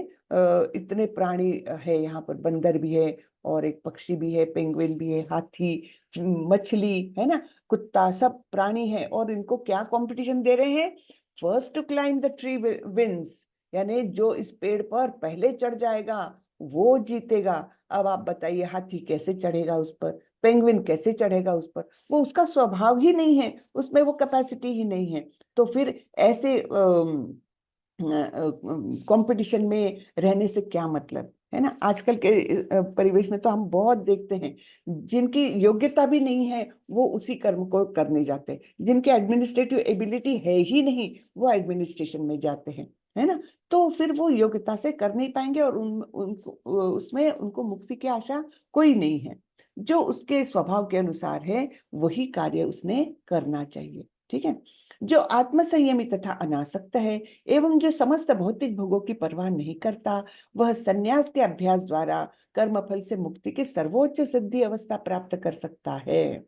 इतने प्राणी है, यहाँ पर बंदर भी है, और एक पक्षी भी है, पेंगुइन भी है, हाथी, मछली, है ना, कुत्ता, सब प्राणी है, और इनको क्या कंपटीशन दे रहे हैं, first to climb the tree wins, यानी जो इस पेड़ पर पहले चढ़ जाएगा वो जीतेगा। अब आप बताइए, हाथी कैसे चढ़ेगा उस पर, पेंगुइन कैसे चढ़ेगा उस पर, वो उसका स्वभाव ही नहीं है, उसमें वो कैपेसिटी ही नहीं है। तो फिर ऐसे कंपटीशन में रहने से क्या मतलब, है ना। आजकल के परिवेश में तो हम बहुत देखते हैं, जिनकी योग्यता भी नहीं है वो उसी कर्म को करने जाते हैं, जिनके एडमिनिस्ट्रेटिव एबिलिटी है ही नहीं वो एडमिनिस्ट्रेशन में जाते हैं, है ना। तो फिर वो योग्यता से कर नहीं पाएंगे, और उनको उसमें उनको मुक्ति की आशा कोई नहीं है। जो उसके स्वभाव के अनुसार है वही कार्य उसने करना चाहिए, ठीक है। जो आत्मसंयमी तथा अनासक्त है एवं जो समस्त भौतिक भोगों की परवाह नहीं करता, वह संन्यास के अभ्यास द्वारा कर्मफल से मुक्ति की सर्वोच्च सिद्धि अवस्था प्राप्त कर सकता है।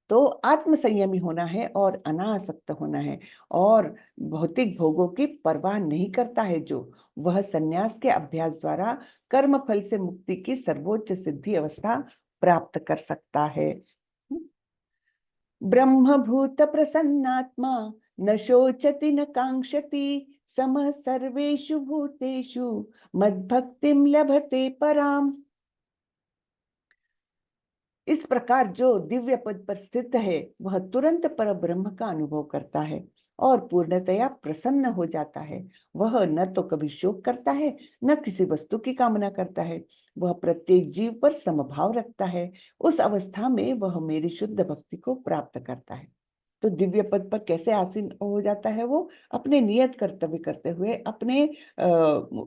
तो आत्मसंयमी होना है और अनासक्त होना है, और भौतिक भोगों की परवाह नहीं करता है जो, वह संन्यास के अभ्यास द्वारा कर्मफल से मुक्ति की सर्वोच्च सिद्धि अवस्था प्राप्त कर सकता है। ब्रह्मभूत प्रसन्नात्मा न शोचति न कांक्षति समः सर्वेषु भूतेषु मद्भक्तिं लभते पराम। इस प्रकार जो दिव्य पद पर स्थित है वह तुरंत पर ब्रह्म का अनुभव करता है और पूर्णतया प्रसन्न हो जाता है। वह न तो कभी शोक करता है, न किसी वस्तु की कामना करता है। वह प्रत्येक जीव पर समभाव रखता है। उस अवस्था में वह मेरी शुद्ध भक्ति को प्राप्त करता है। तो दिव्य पद पर कैसे आसीन हो जाता है वो, अपने नियत कर्तव्य करते हुए, अपने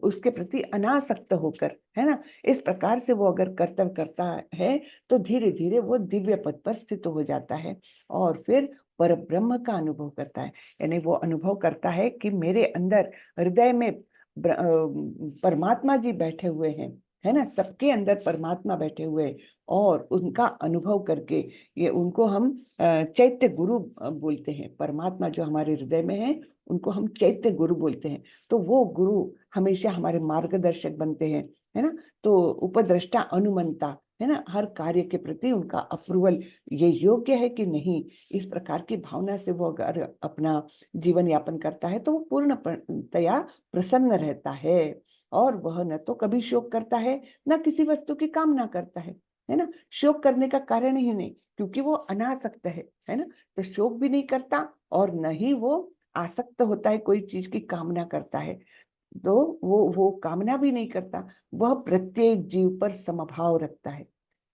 उसके प्रति अनासक्त होकर, है ना। इस प्रकार से वो अगर कर्तव्य करता है तो धीरे धीरे वो दिव्य पद पर स्थित हो जाता है, और फिर पर ब्रह्म का अनुभव करता है। यानी वो अनुभव करता है कि मेरे अंदर हृदय में परमात्मा जी बैठे हुए हैं, है ना, सबके अंदर परमात्मा बैठे हुए, और उनका अनुभव करके, ये उनको हम चैत्य गुरु बोलते हैं। परमात्मा जो हमारे हृदय में है उनको हम चैत्य गुरु बोलते हैं। तो वो गुरु हमेशा हमारे मार्गदर्शक बनते हैं, है ना। तो उपद्रष्टा अनुमंता, है ना, हर कार्य के प्रति उनका अप्रूवल, ये योग्य है कि नहीं, इस प्रकार की भावना से वो अगर अपना जीवन यापन करता है तो वो पूर्णतया प्रसन्न रहता है, और वह न तो कभी शोक करता है, न किसी वस्तु की कामना करता है ना। शोक करने का कारण ही नहीं, क्योंकि वो अनासक्त है ना। तो शोक भी नहीं करता, और न ही वो आसक्त होता है, कोई चीज की कामना करता है, तो वो कामना भी नहीं करता। वह प्रत्येक जीव पर समभाव रखता है।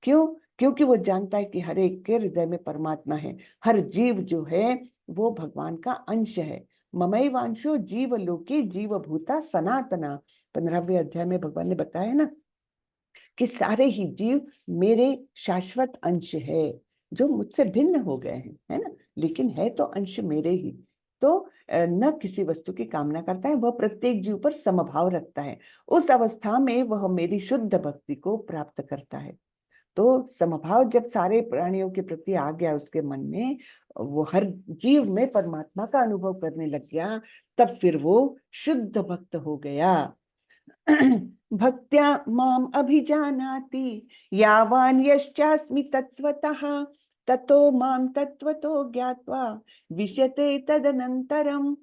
क्यों? क्योंकि वो जानता है कि हर एक के हृदय में परमात्मा है। हर जीव जो है वो भगवान का अंश है। ममैवांशो जीव लोके जीव भूता सनातना, 15वें अध्याय में भगवान ने बताया ना कि सारे ही जीव मेरे शाश्वत अंश है, जो मुझसे भिन्न हो गए हैं, है ना, लेकिन है तो अंश मेरे ही। तो न किसी वस्तु की कामना करता है, वह प्रत्येक जीव पर समभाव रखता है। उस अवस्था में वह मेरी शुद्ध भक्ति को प्राप्त करता है। तो समभाव जब सारे प्राणियों के प्रति आ गया उसके मन में, वो हर जीव में परमात्मा का अनुभव करने लग गया, तब फिर वो शुद्ध भक्त हो गया। भक्त्या माम अभिजानाति यावान यश्चास्मि तत्वतः ततो माम तत्वतो ज्ञात्वा विशते तदनंतरम।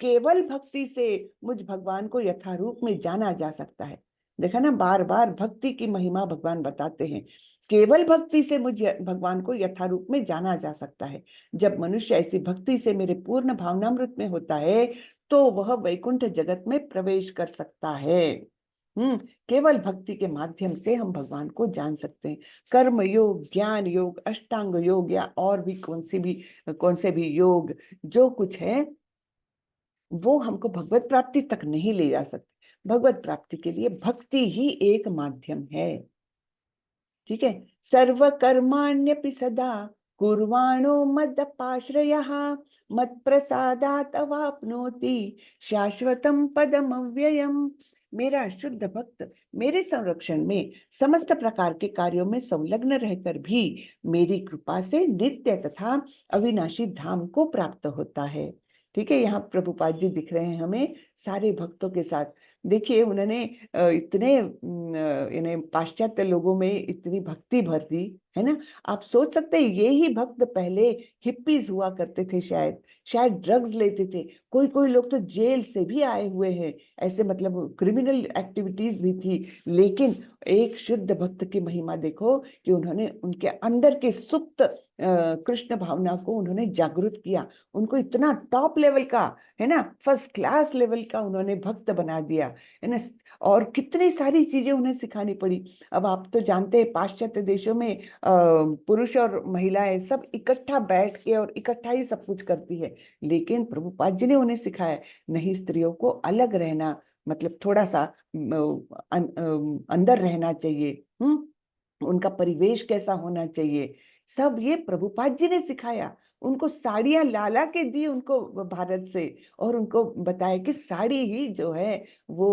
केवल भक्ति से मुझ भगवान को यथारूप में जाना जा सकता है। देखा ना, बार बार भक्ति की महिमा भगवान बताते हैं। केवल भक्ति से मुझे भगवान को यथारूप में जाना जा सकता है। जब मनुष्य ऐसी भक्ति से मेरे पूर्ण भावनामृत में होता है तो वह वैकुंठ जगत में प्रवेश कर सकता है। केवल भक्ति के माध्यम से हम भगवान को जान सकते हैं। कर्म योग, ज्ञान योग, अष्टांग योग या और भी कौन से भी योग जो कुछ है वो हमको भगवत प्राप्ति तक नहीं ले जा सकते। भगवत प्राप्ति के लिए भक्ति ही एक माध्यम है। ठीक है। सर्व कर्माण्यपि सदा कुर्वाणो मदपाश्रयः मत्प्रसादात् अवाप्नोति शाश्वतम पदम अव्ययम्। मेरा शुद्ध भक्त मेरे संरक्षण में समस्त प्रकार के कार्यों में संलग्न रहकर भी मेरी कृपा से नित्य तथा अविनाशी धाम को प्राप्त होता है। ठीक है। यहाँ प्रभुपाद जी दिख रहे हैं हमें सारे भक्तों के साथ। देखिए, उन्होंने इतने इन्हें पाश्चात्य लोगों में इतनी भक्ति भर दी है ना। आप सोच सकते हैं ये ही भक्त पहले हिप्पीज हुआ करते थे, शायद ड्रग्स लेते थे। कोई कोई लोग तो जेल से भी आए हुए हैं, ऐसे मतलब क्रिमिनल एक्टिविटीज भी थी। लेकिन एक शुद्ध भक्त की महिमा देखो कि उन्होंने उनके अंदर के सुप्त कृष्ण भावना को उन्होंने जागृत किया। उनको इतना टॉप लेवल का है ना, फर्स्ट क्लास लेवल का उन्होंने भक्त बना दिया है ना। और कितनी सारी चीजें उन्हें सिखानी पड़ी। अब आप तो जानते हैं पाश्चात्य देशों में पुरुष और महिलाएं सब इकट्ठा बैठ के और इकट्ठा ही सब कुछ करती है। लेकिन प्रभुपाद जी ने उन्हें सिखाया नहीं, स्त्रियों को अलग रहना, मतलब थोड़ा सा अंदर रहना चाहिए। उनका परिवेश कैसा होना चाहिए, सब ये प्रभुपाद जी ने सिखाया। उनको साड़ियां ला ला के दी उनको भारत से, और उनको बताया कि साड़ी ही जो है वो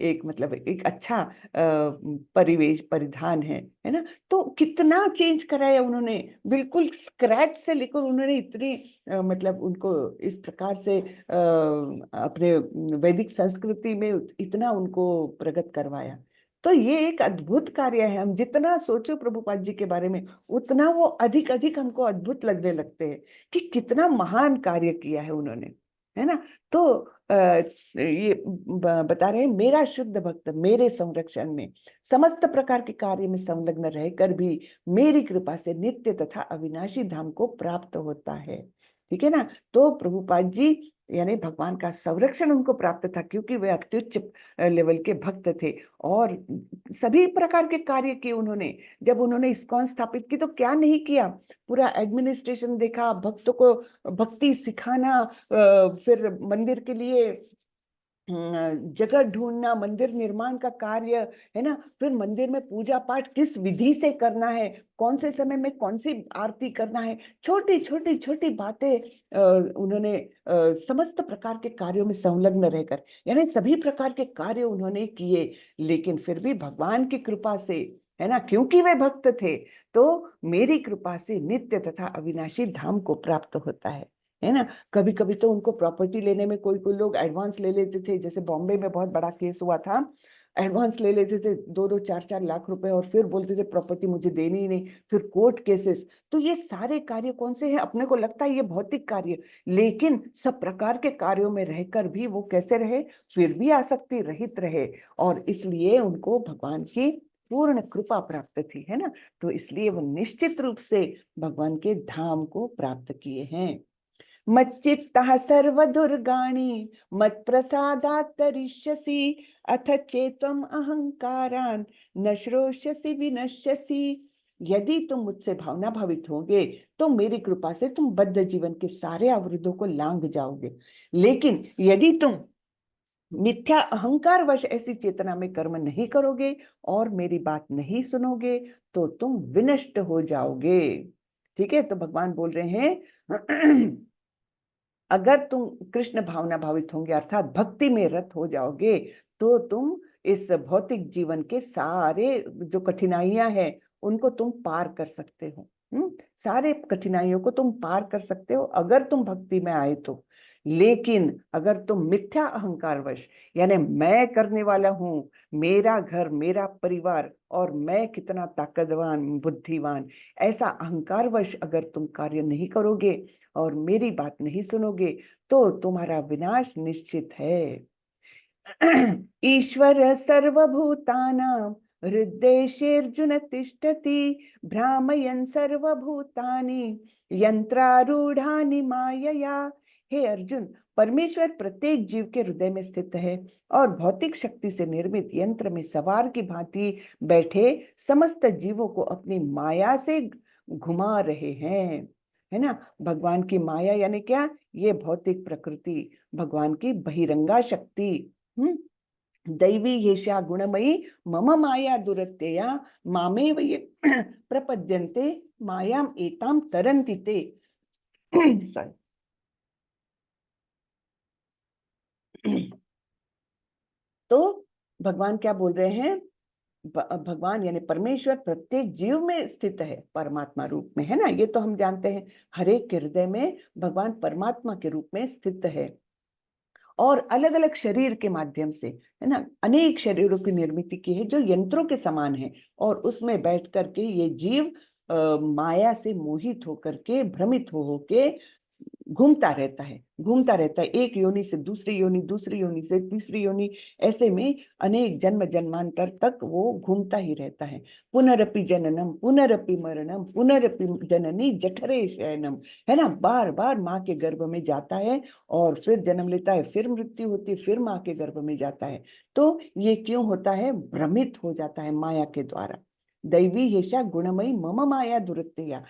एक मतलब एक अच्छा परिवेश परिधान है ना। तो कितना चेंज कराया उन्होंने, बिल्कुल स्क्रैच से लेकर उन्होंने इतनी मतलब उनको इस प्रकार से अपने वैदिक संस्कृति में इतना उनको प्रगट करवाया। तो ये एक अद्भुत कार्य है। हम जितना सोचो प्रभुपाद जी के बारे में उतना वो अधिक अधिक हमको अद्भुत लगने लगते हैं कि कितना महान कार्य किया है उन्होंने, है ना। तो ये बता रहे हैं मेरा शुद्ध भक्त मेरे संरक्षण में समस्त प्रकार के कार्य में संलग्न रहकर भी मेरी कृपा से नित्य तथा अविनाशी धाम को प्राप्त होता है। ठीक है ना। तो प्रभुपाद जी यानी भगवान का संरक्षण उनको प्राप्त था क्योंकि वे अत्युच्च लेवल के भक्त थे। और सभी प्रकार के कार्य किए उन्होंने। जब उन्होंने इस्कॉन स्थापित की तो क्या नहीं किया, पूरा एडमिनिस्ट्रेशन देखा, भक्तों को भक्ति सिखाना, फिर मंदिर के लिए जगह ढूंढना, मंदिर निर्माण का कार्य है ना, फिर मंदिर में पूजा पाठ किस विधि से करना है, कौन से समय में कौन सी आरती करना है, छोटी छोटी छोटी बातें उन्होंने समस्त प्रकार के कार्यों में संलग्न रहकर यानी सभी प्रकार के कार्य उन्होंने किए। लेकिन फिर भी भगवान की कृपा से है ना, क्योंकि वे भक्त थे, तो मेरी कृपा से नित्य तथा अविनाशी धाम को प्राप्त होता है ना। कभी कभी तो उनको प्रॉपर्टी लेने में कोई कोई लोग एडवांस ले लेते थे। जैसे बॉम्बे में बहुत बड़ा केस हुआ था, एडवांस ले लेते थे 2-2 4-4 लाख रुपए और फिर बोलते थे प्रॉपर्टी मुझे देनी ही नहीं, फिर कोर्ट केसेस। तो ये सारे कार्य कौन से हैं, अपने को लगता है ये भौतिक कार्य, लेकिन सब प्रकार के कार्यों में रहकर भी वो कैसे रहे, फिर भी आसक्ति रहित रहे। और इसलिए उनको भगवान की पूर्ण कृपा प्राप्त थी, है ना। तो इसलिए वो निश्चित रूप से भगवान के धाम को प्राप्त किए हैं। मच्चित्तः सर्वदुर्गाणि मत्प्रसादात् तरिष्यसि अथ चेत्त्वम् अहंकारान् न श्रोष्यसि विनश्यसि। यदि तुम मुझसे भावना भावित होगे तो मेरी कृपा से तुम बद्ध जीवन के सारे अवरोधों को लांघ जाओगे। लेकिन यदि तुम मिथ्या अहंकार वश ऐसी चेतना में कर्म नहीं करोगे और मेरी बात नहीं सुनोगे तो तुम विनष्ट हो जाओगे। ठीक है। तो भगवान बोल रहे हैं अगर तुम कृष्ण भावना भावित होंगे अर्थात भक्ति में रत हो जाओगे, तो तुम इस भौतिक जीवन के सारे जो कठिनाइयां हैं उनको तुम पार कर सकते हो। सारे कठिनाइयों को तुम पार कर सकते हो अगर तुम भक्ति में आए तो। लेकिन अगर तुम मिथ्या अहंकारवश, यानी मैं करने वाला हूँ, मेरा घर, मेरा परिवार और मैं कितना ताकतवान बुद्धिवान, ऐसा अहंकारवश अगर तुम कार्य नहीं करोगे और मेरी बात नहीं सुनोगे, तो तुम्हारा विनाश निश्चित है। ईश्वर सर्वभूतानां हृद्देशेऽर्जुन तिष्ठति, भ्रामयन् सर्वभूतानि यंत्रारूढ़ानि मायया। हे अर्जुन, परमेश्वर प्रत्येक जीव के हृदय में स्थित है और भौतिक शक्ति से निर्मित यंत्र में सवार की भांति बैठे समस्त जीवों को अपनी माया से घुमा रहे हैं। है ना? भगवान की माया यानी क्या? ये भौतिक प्रकृति, भगवान की बहिरंगा शक्ति। दैवी येषा गुणमयी मम माया दुरत्यया मामेव ये प्रपद्यन्ते मायाम एताम तरन्ति ते। सॉरी। तो भगवान क्या बोल रहे हैं? भगवान यानी परमेश्वर प्रत्येक जीव में स्थित है परमात्मा रूप में, है ना? ये तो हम जानते हैं, हर एक के हृदय में भगवान परमात्मा के रूप में स्थित है और अलग अलग शरीर के माध्यम से, है ना, अनेक शरीरों की निर्मित की है जो यंत्रों के समान है। और उसमें बैठ करके ये जीव माया से मोहित होकर के, भ्रमित हो के घूमता रहता है, घूमता रहता है, एक योनि से दूसरी योनि, दूसरी योनि से तीसरी योनि, ऐसे में अनेक जन्म जन्मांतर तक वो घूमता ही रहता है। पुनरपि जननम पुनरपि मरणम पुनरपि जननी जठरे शयनम, है ना? बार बार माँ के गर्भ में जाता है और फिर जन्म लेता है, फिर मृत्यु होती है, फिर माँ के गर्भ में जाता है। तो ये क्यों होता है? भ्रमित हो जाता है माया के द्वारा। दैवी हेषा गुणमयी मम माया दुरत्यया।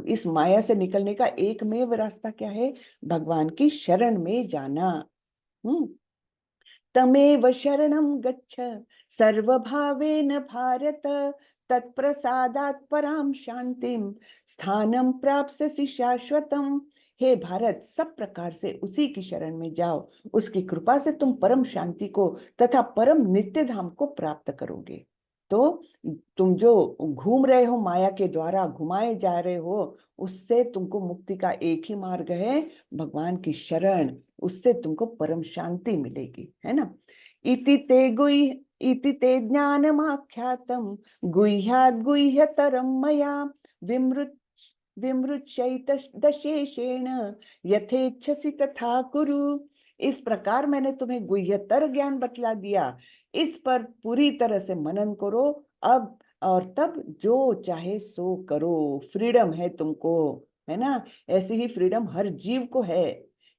इस माया से निकलने का एकमेव रास्ता क्या है? भगवान की शरण में जाना। तमेव शरणं गच्छ सर्वभावेन भारत, तत्प्रसादात् परां शांतिम स्थानं प्राप्स्यसि शाश्वतम। हे भारत, सब प्रकार से उसी की शरण में जाओ, उसकी कृपा से तुम परम शांति को तथा परम नित्य धाम को प्राप्त करोगे। तो तुम जो घूम रहे हो, माया के द्वारा घुमाए जा रहे हो, उससे तुमको मुक्ति का एक ही मार्ग है, भगवान की शरण। उससे तुमको परम शांति मिलेगी, है ना? इति ते ज्ञानमाख्यातम गुह्याद् गुह्यतरम मया विमृत विमृच्यैत दशेषेण यथेच्छसि तथा कुरु। इस प्रकार मैंने तुम्हें गुह्यतर ज्ञान बतला दिया, इस पर पूरी तरह से मनन करो अब, और तब जो चाहे सो करो। फ्रीडम है तुमको, है ना? ऐसी ही फ्रीडम हर जीव को है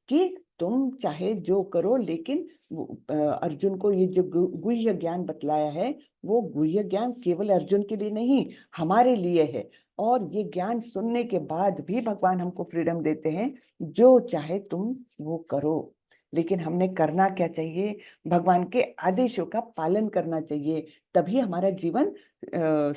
कि तुम चाहे जो करो, लेकिन अर्जुन को ये जो गुह्य ज्ञान बतलाया है, वो गुह्य ज्ञान केवल अर्जुन के लिए नहीं, हमारे लिए है। और ये ज्ञान सुनने के बाद भी भगवान हमको फ्रीडम देते हैं, जो चाहे तुम वो करो। लेकिन हमने करना क्या चाहिए? भगवान के आदेशों का पालन करना चाहिए, तभी हमारा जीवन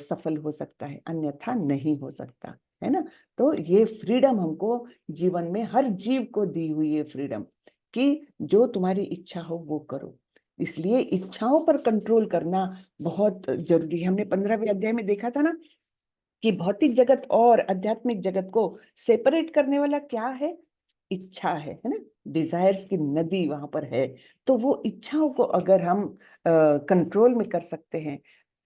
सफल हो सकता है, अन्यथा नहीं हो सकता, है ना? तो ये फ्रीडम हमको जीवन में हर जीव को दी हुई है, फ्रीडम कि जो तुम्हारी इच्छा हो वो करो। इसलिए इच्छाओं पर कंट्रोल करना बहुत जरूरी है। हमने 15वें अध्याय में देखा था ना कि भौतिक जगत और आध्यात्मिक जगत को सेपरेट करने वाला क्या है? इच्छा है ना? डिजायर्स की नदी वहां पर है। तो वो इच्छाओं को अगर हम कंट्रोल में कर सकते हैं,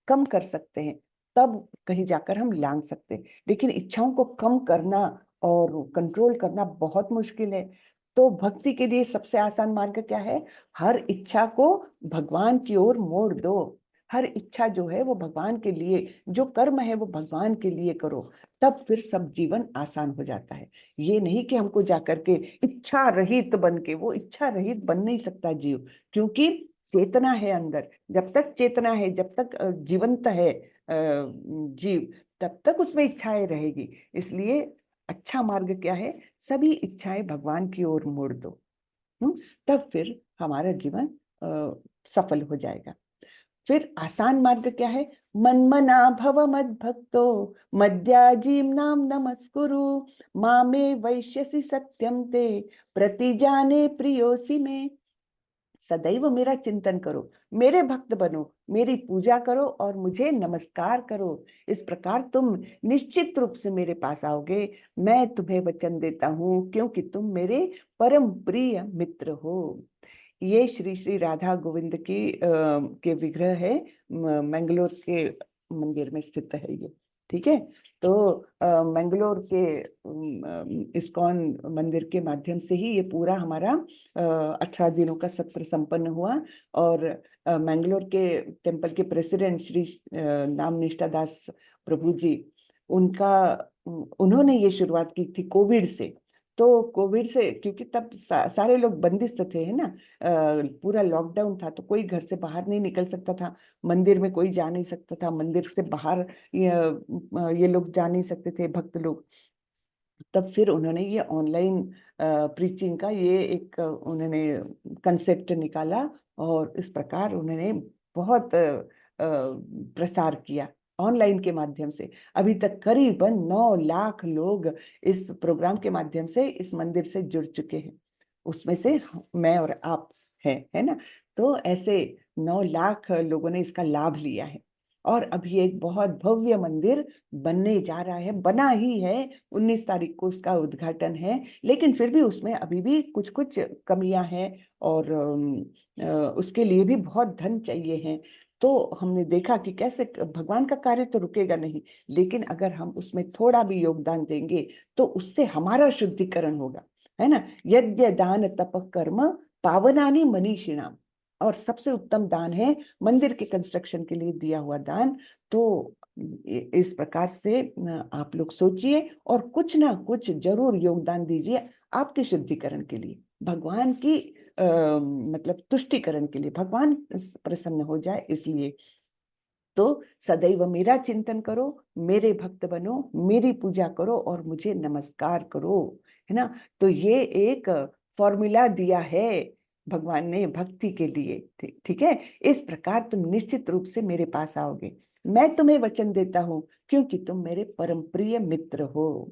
कम कर सकते हैं, तब कहीं जाकर हम लांग सकते हैं। लेकिन इच्छाओं को कम करना और कंट्रोल करना बहुत मुश्किल है। तो भक्ति के लिए सबसे आसान मार्ग क्या है? हर इच्छा को भगवान की ओर मोड़ दो। हर इच्छा जो है वो भगवान के लिए, जो कर्म है वो भगवान के लिए करो, तब फिर सब जीवन आसान हो जाता है। ये नहीं कि हमको जाकर के इच्छा रहित बन के, वो इच्छा रहित बन नहीं सकता जीव, क्योंकि चेतना है अंदर। जब तक चेतना है, जब तक जीवंत है जीव, तब तक उसमें इच्छाएं रहेगी। इसलिए अच्छा मार्ग क्या है? सभी इच्छाएं भगवान की ओर मोड़ दो। तब फिर हमारा जीवन सफल हो जाएगा। फिर आसान मार्ग क्या है? मन्मना भव मद्भक्तो मद्याजीं नाम नमस्कुरु मामे वैश्यसि सत्यम ते प्रतिजाने प्रियोसि में। सदैव मेरा चिंतन करो, मेरे भक्त बनो, मेरी पूजा करो और मुझे नमस्कार करो। इस प्रकार तुम निश्चित रूप से मेरे पास आओगे। मैं तुम्हें वचन देता हूँ, क्योंकि तुम मेरे परम प्रिय मित्र हो। ये श्री श्री राधा गोविंद की के विग्रह है, मैंगलोर के मंदिर में स्थित है ये। ठीक है, तो मैंगलोर के इस्कॉन मंदिर के माध्यम से ही ये पूरा हमारा 18 दिनों का सत्र संपन्न हुआ। और मैंगलोर के टेम्पल के प्रेसिडेंट श्री नाम निष्ठा दास प्रभु जी, उन्होंने ये शुरुआत की थी कोविड से। तो कोविड से, क्योंकि तब सारे लोग बंदिस्त थे, है ना, पूरा लॉकडाउन था, तो कोई घर से बाहर नहीं निकल सकता था, मंदिर में कोई जा नहीं सकता था, मंदिर से बाहर ये लोग जा नहीं सकते थे, भक्त लोग। तब फिर उन्होंने ये ऑनलाइन प्रीचिंग का ये एक उन्होंने कंसेप्ट निकाला, और इस प्रकार उन्होंने बहुत प्रसार किया ऑनलाइन के माध्यम से। अभी तक करीबन 9 लाख लोग इस प्रोग्राम के माध्यम से इस मंदिर से जुड़ चुके हैं, उसमें से मैं और आप हैं, है ना। तो ऐसे 9 लाख लोगों ने इसका लाभ लिया है। और अभी एक बहुत भव्य मंदिर बनने जा रहा है, बना ही है, 19 तारीख को उसका उद्घाटन है। लेकिन फिर भी उसमें अभी भी कुछ कुछ कमियां हैं, और उसके लिए भी बहुत धन चाहिए है। तो हमने देखा कि कैसे भगवान का कार्य तो रुकेगा नहीं, लेकिन अगर हम उसमें थोड़ा भी योगदान देंगे तो उससे हमारा शुद्धिकरण होगा, है ना। यज्ञ दान तप कर्म पावनानि मनीषिणाम। और सबसे उत्तम दान है मंदिर के कंस्ट्रक्शन के लिए दिया हुआ दान। तो इस प्रकार से आप लोग सोचिए और कुछ ना कुछ जरूर योगदान दीजिए आपके शुद्धिकरण के लिए, भगवान की मतलब तुष्टिकरण के लिए, भगवान प्रसन्न हो जाए इसलिए। तो सदैव मेरा चिंतन करो, मेरे भक्त बनो, मेरी पूजा करो और मुझे नमस्कार करो, है ना। तो ये एक फॉर्मूला दिया है भगवान ने भक्ति के लिए। ठीक है, इस प्रकार तुम निश्चित रूप से मेरे पास आओगे। मैं तुम्हें वचन देता हूँ, क्योंकि तुम मेरे परम प्रिय मित्र हो।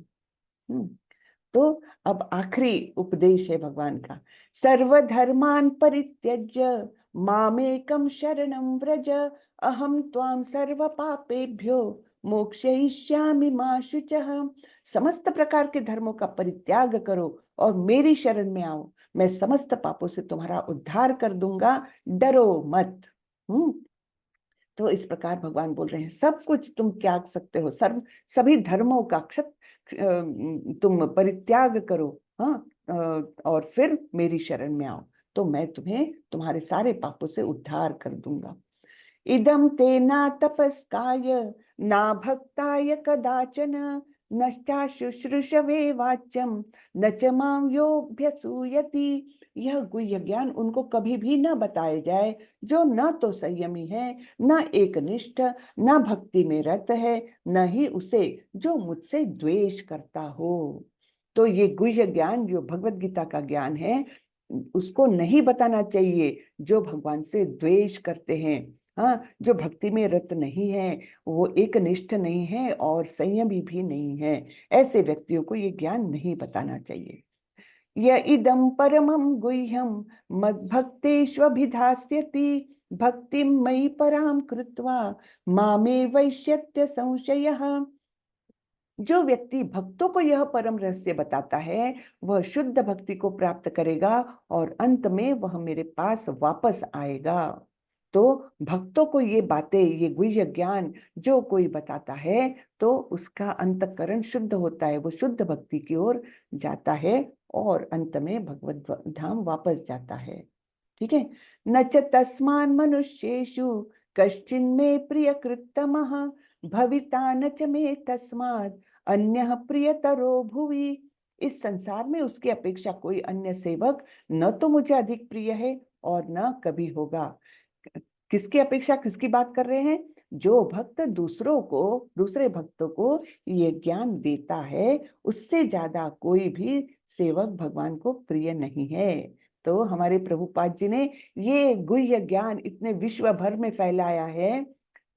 तो अब आखिरी उपदेश है भगवान का। सर्वधर्मान परित्यज्य मामेकम शरणं व्रज अहम त्वाम सर्व पापेभ्यो मोक्षयिष्यामि मा शुचः। समस्त प्रकार के धर्मों का परित्याग करो और मेरी शरण में आओ, मैं समस्त पापों से तुम्हारा उद्धार कर दूंगा, डरो मत। तो इस प्रकार भगवान बोल रहे हैं, सब कुछ तुम त्याग सकते हो, सभी धर्मों का तुम परित्याग करो, हाँ, और फिर मेरी शरण में आओ, तो मैं तुम्हें तुम्हारे सारे पापों से उद्धार कर दूंगा। इदं ते ना तपस्काय ना भक्ताय कदाचन नश्चा शुश्रूषवे वाच्यम न च मां योऽभ्यसूयति। यह गुह्य ज्ञान उनको कभी भी न बताया जाए जो न तो संयमी है, न एकनिष्ठ, न भक्ति में रत है, न ही उसे जो मुझसे द्वेष करता हो। तो ये गुह्य ज्ञान जो भगवत गीता का ज्ञान है, उसको नहीं बताना चाहिए जो भगवान से द्वेष करते हैं, हाँ, जो भक्ति में रत नहीं है, वो एकनिष्ठ नहीं है और संयमी भी नहीं है, ऐसे व्यक्तियों को ये ज्ञान नहीं बताना चाहिए। य इदं परमं गुह्यं मद्भक्तेष्वभिधास्यति भक्तिं मयि परां कृत्वा मामे वैश्यत्य संशयः। जो व्यक्ति भक्तों को यह परम रहस्य बताता है, वह शुद्ध भक्ति को प्राप्त करेगा और अंत में वह मेरे पास वापस आएगा। तो भक्तों को ये बातें, ये गुह्य ज्ञान जो कोई बताता है, तो उसका अंतःकरण शुद्ध होता है, वो शुद्ध भक्ति की ओर जाता है और अंत में भगवत धाम वापस जाता है। ठीक है, न च तस्मान् मनुष्येषु कश्चिन्मे प्रियकृत्तमः भविता न च मे तस्मात् अन्यः प्रियतरो भुवि। इस संसार में उसकी अपेक्षा कोई अन्य सेवक न तो मुझे अधिक प्रिय है और न कभी होगा। किसकी अपेक्षा, किसकी बात कर रहे हैं? जो भक्त दूसरे भक्तों को ये ज्ञान देता है, उससे ज्यादा कोई भी सेवक भगवान को प्रिय नहीं है। तो हमारे प्रभुपाद जी ने ये गुह्य ज्ञान इतने विश्व भर में फैलाया है,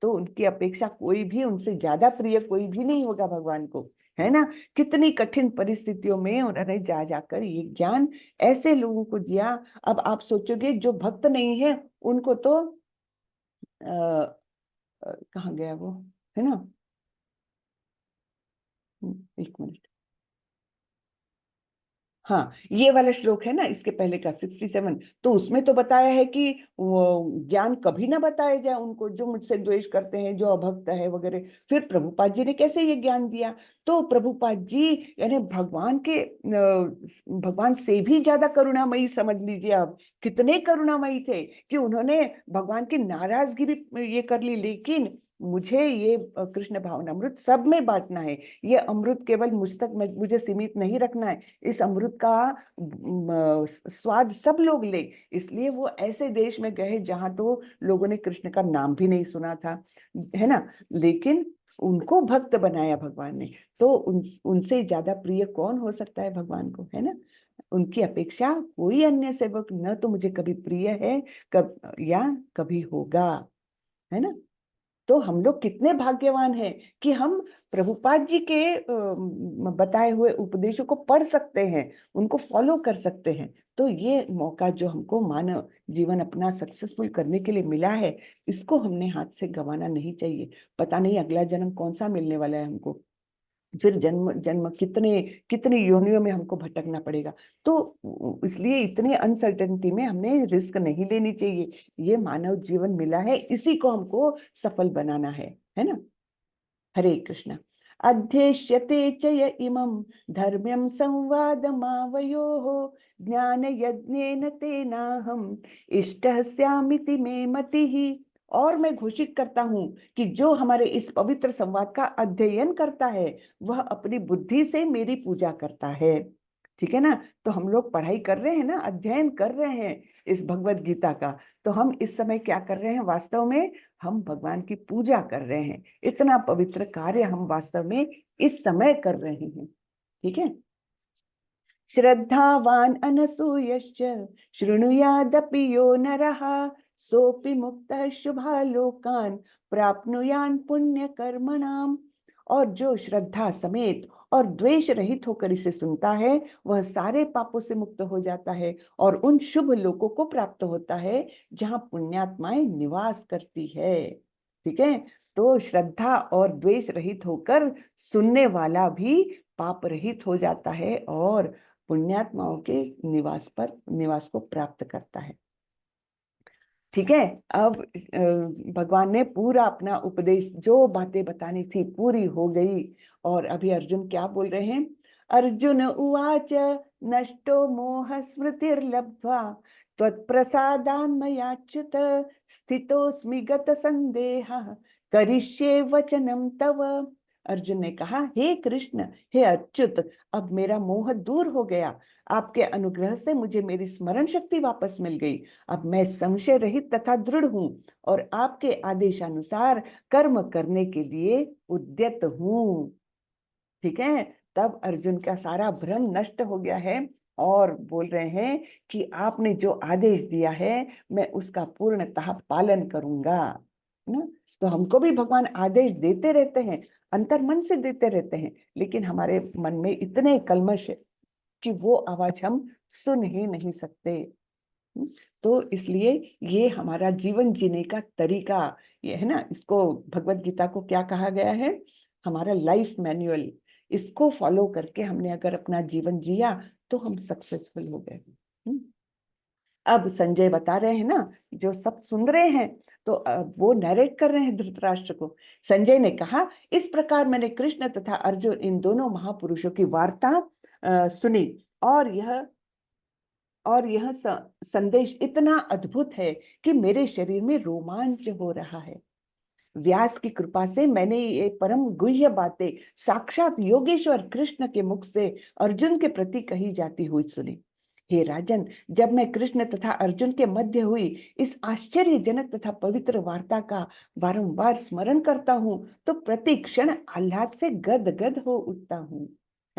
तो उनकी अपेक्षा कोई भी, उनसे ज्यादा प्रिय कोई भी नहीं होगा भगवान को, है ना। कितनी कठिन परिस्थितियों में उन्होंने जा जाकर ये ज्ञान ऐसे लोगों को दिया। अब आप सोचोगे जो भक्त नहीं है उनको तो कहाँ गया वो, है ना। एक मिनट, हाँ ये वाला श्लोक है ना, इसके पहले का 67, तो उसमें तो बताया है कि वो ज्ञान कभी ना बताया जाए उनको जो मुझसे द्वेष करते हैं, जो अभक्त है वगैरह। फिर प्रभुपाद जी ने कैसे ये ज्ञान दिया? तो प्रभुपाद जी यानी भगवान के भगवान से भी ज्यादा करुणामयी समझ लीजिए आप। कितने करुणामयी थे कि उन्होंने भगवान की नाराजगी भी ये कर ली, लेकिन मुझे ये कृष्ण भावनामृत सब में बांटना है। ये अमृत केवल मुझ तक मुझे सीमित नहीं रखना है। इस अमृत का स्वाद सब लोग ले। इसलिए वो ऐसे देश में गए जहां तो लोगों ने कृष्ण का नाम भी नहीं सुना था, है ना। लेकिन उनको भक्त बनाया भगवान ने। तो उनसे ज्यादा प्रिय कौन हो सकता है भगवान को, है ना। उनकी अपेक्षा कोई अन्य सेवक न तो मुझे कभी प्रिय है, या कभी होगा, है ना। तो हम लोग कितने भाग्यवान हैं कि हम प्रभुपाद जी के बताए हुए उपदेशों को पढ़ सकते हैं, उनको फॉलो कर सकते हैं। तो ये मौका जो हमको मानव जीवन अपना सक्सेसफुल करने के लिए मिला है, इसको हमने हाथ से गंवाना नहीं चाहिए। पता नहीं अगला जन्म कौन सा मिलने वाला है हमको, फिर जन्म जन्म कितने कितनी योनियों में हमको भटकना पड़ेगा। तो इसलिए इतने अनसर्टेनिटी में हमने रिस्क नहीं लेनी चाहिए। ये मानव जीवन मिला है, इसी को हमको सफल बनाना है ना। हरे कृष्ण। अध्येष्यते च य इमं धर्म्यं संवादमावयोः ज्ञान यज्ञेन तेनाहम् इष्टः स्यामिति मे मतिः। और मैं घोषित करता हूं कि जो हमारे इस पवित्र संवाद का अध्ययन करता है वह अपनी बुद्धि से मेरी पूजा करता है। ठीक है ना। तो हम लोग पढ़ाई कर रहे हैं ना, अध्ययन कर रहे हैं इस भगवत गीता का। तो हम इस समय क्या कर रहे हैं? वास्तव में हम भगवान की पूजा कर रहे हैं। इतना पवित्र कार्य हम वास्तव में इस समय कर रहे हैं। ठीक है। श्रद्धावान अनसूयश्च शृणुयादपि यो नरः सोपि मुक्तः शुभालोकान् प्राप्नुयान् पुण्य कर्मणाम। और जो श्रद्धा समेत और द्वेष रहित होकर इसे सुनता है वह सारे पापों से मुक्त हो जाता है और उन शुभ लोकों को प्राप्त होता है जहां पुण्यात्माएं निवास करती है। ठीक है। तो श्रद्धा और द्वेष रहित होकर सुनने वाला भी पाप रहित हो जाता है और पुण्यात्माओं के निवास को प्राप्त करता है। ठीक है। अब भगवान ने पूरा अपना उपदेश, जो बातें बतानी थी पूरी हो गई। और अभी अर्जुन क्या बोल रहे हैं? अर्जुन उवाच नष्टो मोह स्मृतिर्लब्ध्वा त्वत्प्रसादान्मयाच्युत स्थितोऽस्मि गत संदेहः करिष्ये वचनं तव। अर्जुन ने कहा, हे कृष्ण, हे अच्युत, अब मेरा मोह दूर हो गया। आपके अनुग्रह से मुझे मेरी स्मरण शक्ति वापस मिल गई। अब मैं संशय रहित तथा दृढ़ हूं और आपके आदेशानुसार कर्म करने के लिए उद्यत हूं। ठीक है। तब अर्जुन का सारा भ्रम नष्ट हो गया है और बोल रहे हैं कि आपने जो आदेश दिया है मैं उसका पूर्णतः पालन करूंगा, ना। तो हमको भी भगवान आदेश देते रहते हैं, अंतर मन से देते रहते हैं, लेकिन हमारे मन में इतने कल्मश है कि वो आवाज हम सुन ही नहीं सकते। तो इसलिए ये हमारा जीवन जीने का तरीका ये है ना। इसको भगवत गीता को क्या कहा गया है? हमारा लाइफ मैनुअल। इसको फॉलो करके हमने अगर अपना जीवन जिया तो हम सक्सेसफुल हो गए। अब संजय बता रहे हैं ना, जो सब सुन रहे हैं, तो वो नरेट कर रहे हैं धृतराष्ट्र को। संजय ने कहा, इस प्रकार मैंने कृष्ण तथा अर्जुन इन दोनों महापुरुषों की वार्ता सुनी और यह संदेश इतना अद्भुत है कि मेरे शरीर में रोमांच हो रहा है। व्यास की कृपा से मैंने ये परम गुह्य बातें साक्षात योगेश्वर कृष्ण के मुख से अर्जुन के प्रति कही जाती हुई सुनी। हे राजन, जब मैं कृष्ण तथा अर्जुन के मध्य हुई इस आश्चर्यजनक तथा पवित्र वार्ता का बारंबार स्मरण करता हूँ तो प्रति क्षण आह्लाद से गदगद हो उठता हूँ,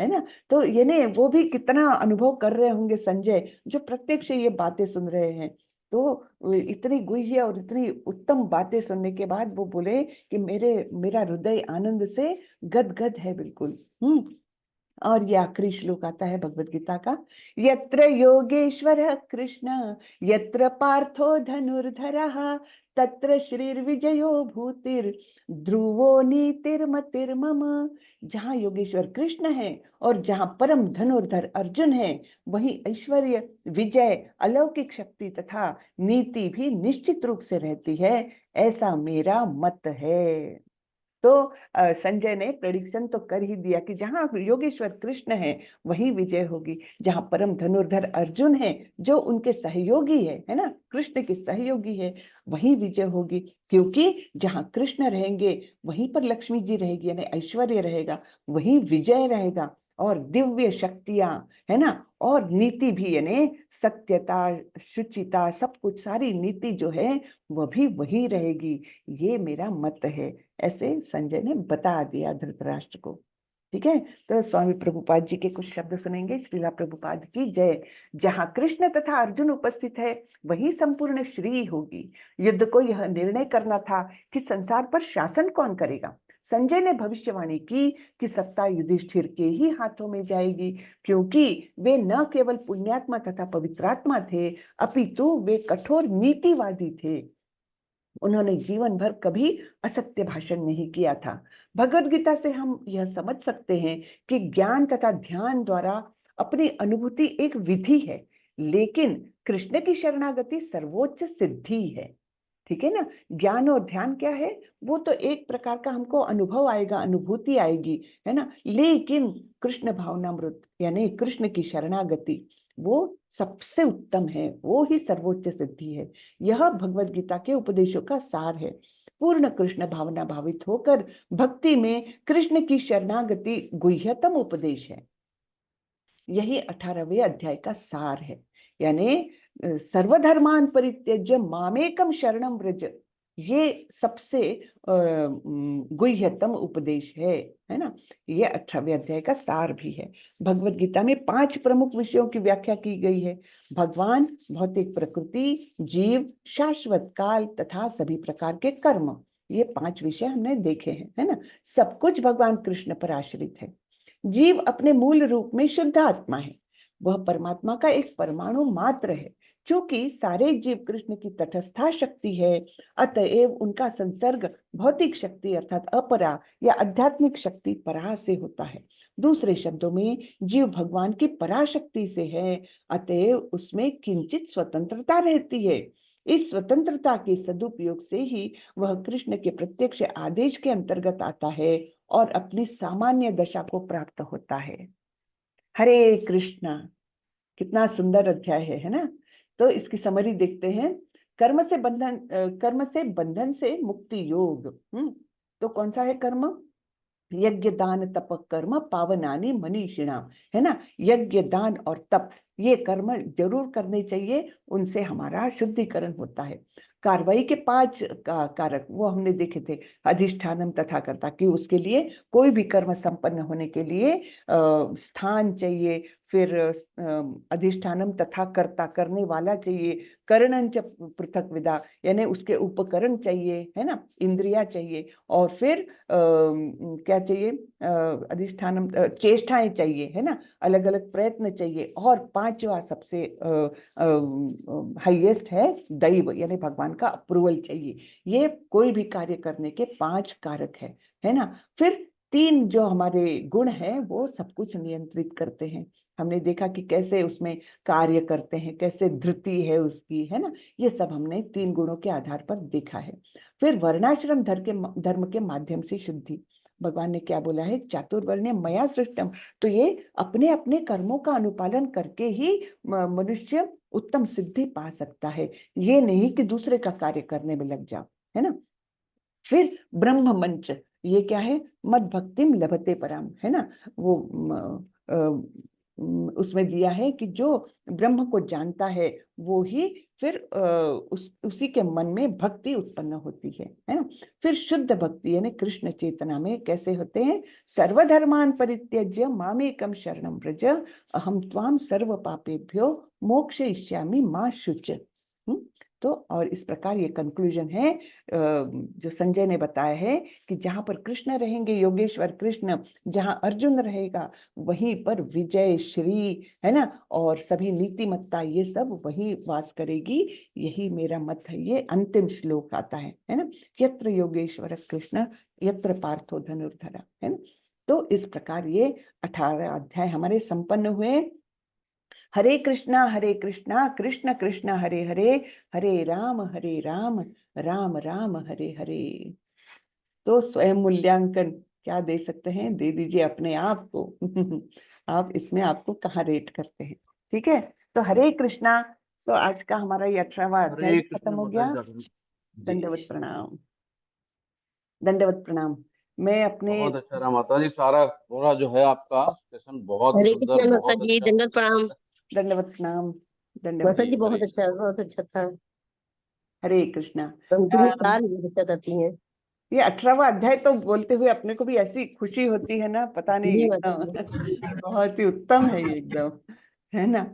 है ना। तो यानी वो भी कितना अनुभव कर रहे होंगे संजय, जो प्रत्यक्ष ये बातें सुन रहे हैं। तो इतनी गुह्य और इतनी उत्तम बातें सुनने के बाद वो बोले कि मेरा हृदय आनंद से गदगद है बिल्कुल। और ये आखिरी श्लोक आता है भगवत गीता का, यत्र योगेश्वर कृष्ण यत्र पार्थो धनुर्धरः तत्र श्रीर्विजयो भूतिर् ध्रुवो नीतिर्मतिर्मम। जहाँ योगेश्वर कृष्ण है और जहाँ परम धनुर्धर अर्जुन है, वही ऐश्वर्य, विजय, अलौकिक शक्ति तथा नीति भी निश्चित रूप से रहती है, ऐसा मेरा मत है। तो संजय ने प्रेडिक्शन तो कर ही दिया कि जहां योगेश्वर कृष्ण है वही विजय होगी, जहां परम धनुर्धर अर्जुन है जो उनके सहयोगी है ना, कृष्ण के सहयोगी है, वही विजय होगी। क्योंकि जहां कृष्ण रहेंगे वहीं पर लक्ष्मी जी रहेगी, यानी ऐश्वर्य रहेगा, वही विजय रहेगा, और दिव्य शक्तियां, है ना, और नीति भी, यानी सत्यता, शुचिता, सब कुछ, सारी नीति जो है वह भी वही रहेगी। ये मेरा मत है, ऐसे संजय ने बता दिया धृतराष्ट्र को। ठीक है, तो स्वामी प्रभुपाद जी के कुछ शब्द सुनेंगे। श्रीला प्रभुपाद की जय। जहां कृष्ण तथा अर्जुन उपस्थित है वही संपूर्ण श्री होगी। युद्ध को यह निर्णय करना था कि संसार पर शासन कौन करेगा। संजय ने भविष्यवाणी की कि सत्ता युधिष्ठिर के ही हाथों में जाएगी, क्योंकि वे न केवल पुण्यात्मा तथा पवित्रात्मा थे, अपितु वे कठोर नीतिवादी थे। उन्होंने जीवन भर कभी असत्य भाषण नहीं किया था। भगवत गीता से हम यह समझ सकते हैं कि ज्ञान तथा ध्यान द्वारा अपनी अनुभूति एक विधि है, लेकिन कृष्ण की शरणागति सर्वोच्च सिद्धि है। ठीक है ना। ज्ञान और ध्यान क्या है, वो तो एक प्रकार का हमको अनुभव आएगा, अनुभूति आएगी, है ना, लेकिन कृष्ण भावनामृत यानी कृष्ण की शरणागति वो सबसे उत्तम है, वो ही सर्वोच्च सिद्धि है। यह भगवत गीता के उपदेशों का सार है। पूर्ण कृष्ण भावना भावित होकर भक्ति में कृष्ण की शरणागति गुह्यतम उपदेश है। यही 18वें अध्याय का सार है, यानी सर्वधर्मान परित्यज्य मामेकम शरणम व्रज, ये सबसे गुह्यतम उपदेश है ना। ये 18वें अध्याय का सार भी है। भगवत गीता में 5 प्रमुख विषयों की व्याख्या की गई है। भगवान, भौतिक प्रकृति, जीव, शाश्वत काल तथा सभी प्रकार के कर्म, ये 5 विषय हमने देखे हैं, है ना। सब कुछ भगवान कृष्ण पर आश्रित है। जीव अपने मूल रूप में शुद्ध आत्मा है, वह परमात्मा का एक परमाणु मात्र है। क्योंकि सारे जीव कृष्ण की तटस्था शक्ति है, अतएव उनका संसर्ग भौतिक शक्ति अर्थात अपरा या आध्यात्मिक शक्ति परा से होता है। दूसरे शब्दों में, जीव भगवान की पराशक्ति से है, अतएव उसमें किंचित स्वतंत्रता रहती है। इस स्वतंत्रता के सदुपयोग से ही वह कृष्ण के प्रत्यक्ष आदेश के अंतर्गत आता है और अपनी सामान्य दशा को प्राप्त होता है। हरे कृष्णा, कितना सुंदर अध्याय है ना। तो इसकी समरी देखते हैं। कर्म से बंधन से मुक्ति योग। तो कौन सा है कर्म? यज्ञ दान तप कर्म पावनानि मनीषिणाम, है ना। यज्ञ दान और तप, ये कर्म जरूर करने चाहिए, उनसे हमारा शुद्धिकरण होता है। कार्रवाई के 5 कारक वो हमने देखे थे। अधिष्ठानम तथा कर्ता, कि उसके लिए कोई भी कर्म संपन्न होने के लिए स्थान चाहिए, फिर अधिष्ठानम तथा कर्ता, करने वाला चाहिए, करणंच पृथक विदा, यानी उसके उपकरण चाहिए, है ना, इंद्रिया चाहिए, और फिर क्या चाहिए, अधिष्ठानम चेष्टाएं चाहिए, है ना, अलग अलग प्रयत्न चाहिए, और 5वां सबसे हाईएस्ट है दैव, यानी भगवान का अप्रूवल चाहिए। ये कोई भी कार्य करने के 5 कारक है ना। फिर 3 जो हमारे गुण हैं वो सब कुछ नियंत्रित करते हैं। हमने देखा कि कैसे उसमें कार्य करते हैं, कैसे धृति है उसकी, है ना। ये सब हमने 3 गुणों के आधार पर देखा है। फिर वर्णाश्रम धर्म के माध्यम से शुद्धि। भगवान ने क्या बोला है, चातुर्वर्ण्य मया सृष्टम। तो ये अपने अपने कर्मों का अनुपालन करके ही मनुष्य उत्तम सिद्धि पा सकता है, ये नहीं कि दूसरे का कार्य करने में लग जाओ, है ना। फिर ब्रह्म मंच, ये क्या है, मद भक्तिम लभते पराम, है ना। वो उसमें दिया है कि जो ब्रह्म को जानता है वो ही फिर उसी के मन में भक्ति उत्पन्न होती है ना। फिर शुद्ध भक्ति यानी कृष्ण चेतना में कैसे होते हैं, सर्वधर्मान परित्यज्य मामेकम शरणं व्रज अहम त्वाम सर्व पापेभ्यो मोक्षयिष्यामि मा शुच। तो और इस प्रकार ये कंक्लूजन है जो संजय ने बताया है कि जहां पर कृष्ण रहेंगे, योगेश्वर कृष्ण, जहां अर्जुन रहेगा वहीं पर विजय श्री है ना, और सभी नीतिमत्ता ये सब वहीं वास करेगी। यही मेरा मत है। ये अंतिम श्लोक आता है ना, यत्र योगेश्वर कृष्ण यत्र पार्थो धनुर्धरा, है ना। तो इस प्रकार ये 18 अध्याय हमारे संपन्न हुए। हरे कृष्णा कृष्ण कृष्ण हरे हरे, हरे राम राम राम हरे हरे। तो स्वयं मूल्यांकन क्या दे सकते हैं, दे दीजिए अपने आप को। आप इसमें आपको कहाँ रेट करते हैं, ठीक है। तो हरे कृष्णा। तो आज का हमारा ये 18वां अध्याय हरे खत्म कृष्ण हो माता गया। जी। दंडवत प्रणाम, दंडवत प्रणाम। मैं अपने बहुत अच्छा रहा माता जी, सारा पूरा जो है आपका सेशन बहुत हरे सुंदर, कृष्ण माता बहुत जी, अच्छा। दंडवत प्रणाम। दंडवत प्रणाम, दंडवत। माता जी हरे बहुत अच्छा था। हरे कृष्णा। कंटिन्यू सारी बहुत अच्छा करती हैं। ये 18वां अध्याय तो बोलते हुए अपने को भी ऐसी खुशी होती है ना, पता नहीं जी माता एकदम जी। बहुत ही उत्तम है ये एकदम, है ना।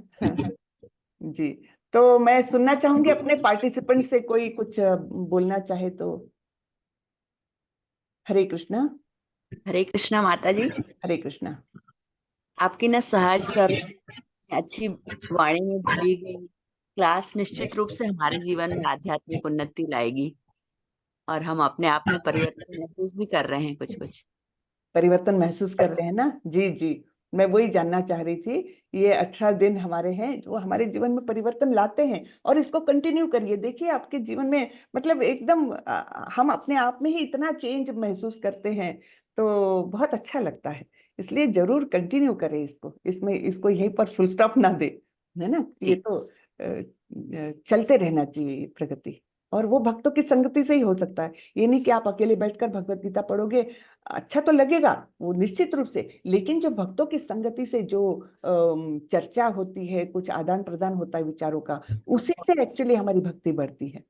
जी। तो मैं सुनना चाहूंगी अपने पार्टिसिपेंट से, कोई कुछ बोलना चाहे तो। हरे कृष्णा। हरे कृष्णा माता जी। हरे कृष्णा। आपकी ना सहज सरल अच्छी वाणी में दी गई क्लास निश्चित रूप से हमारे जीवन में आध्यात्मिक उन्नति लाएगी और हम अपने आप में परिवर्तन महसूस भी कर रहे हैं। कुछ कुछ परिवर्तन महसूस कर रहे हैं ना। जी जी, मैं वही जानना चाह रही थी। ये 18 दिन हमारे हैं जो हमारे जीवन में परिवर्तन लाते हैं, और इसको कंटिन्यू करिए। देखिए आपके जीवन में मतलब एकदम हम अपने आप में ही इतना चेंज महसूस करते हैं, तो बहुत अच्छा लगता है। इसलिए जरूर कंटिन्यू करें इसको, इसमें इसको यहीं पर फुल स्टॉप ना दे, है ना। ये जी। तो चलते रहना चाहिए ये प्रगति, और वो भक्तों की संगति से ही हो सकता है। ये नहीं कि आप अकेले बैठकर भगवत गीता पढ़ोगे, अच्छा तो लगेगा वो निश्चित रूप से, लेकिन जो भक्तों की संगति से जो चर्चा होती है, कुछ आदान प्रदान होता है विचारों का, उसी से एक्चुअली हमारी भक्ति बढ़ती है।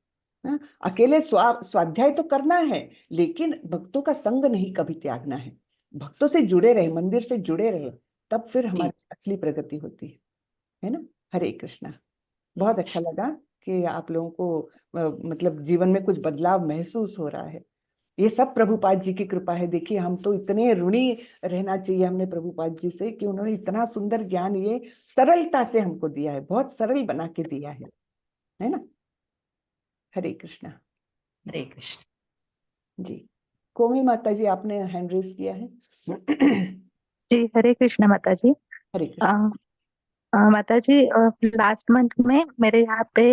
हाँ? अकेले स्वाध्याय तो करना है, लेकिन भक्तों का संग नहीं कभी त्यागना है। भक्तों से जुड़े रहे, मंदिर से जुड़े रहे, तब फिर जी। हमारी असली प्रगति होती है ना। हरे कृष्णा। बहुत अच्छा लगा कि आप लोगों को मतलब जीवन में कुछ बदलाव महसूस हो रहा है। ये सब प्रभुपाद जी की कृपा है। देखिए हम तो इतने ऋणी रहना चाहिए हमने प्रभुपाद जी से कि उन्होंने इतना सुंदर ज्ञान ये सरलता से हमको दिया है, बहुत सरल बना के दिया है ना। हरे कृष्णा। हरे कृष्ण। जी। कोमी माता जी, आपने हैंड रेज किया है। जी हरे कृष्ण माता जी। हरे कृष्ण। माता जी लास्ट मंथ में मेरे यहाँ पे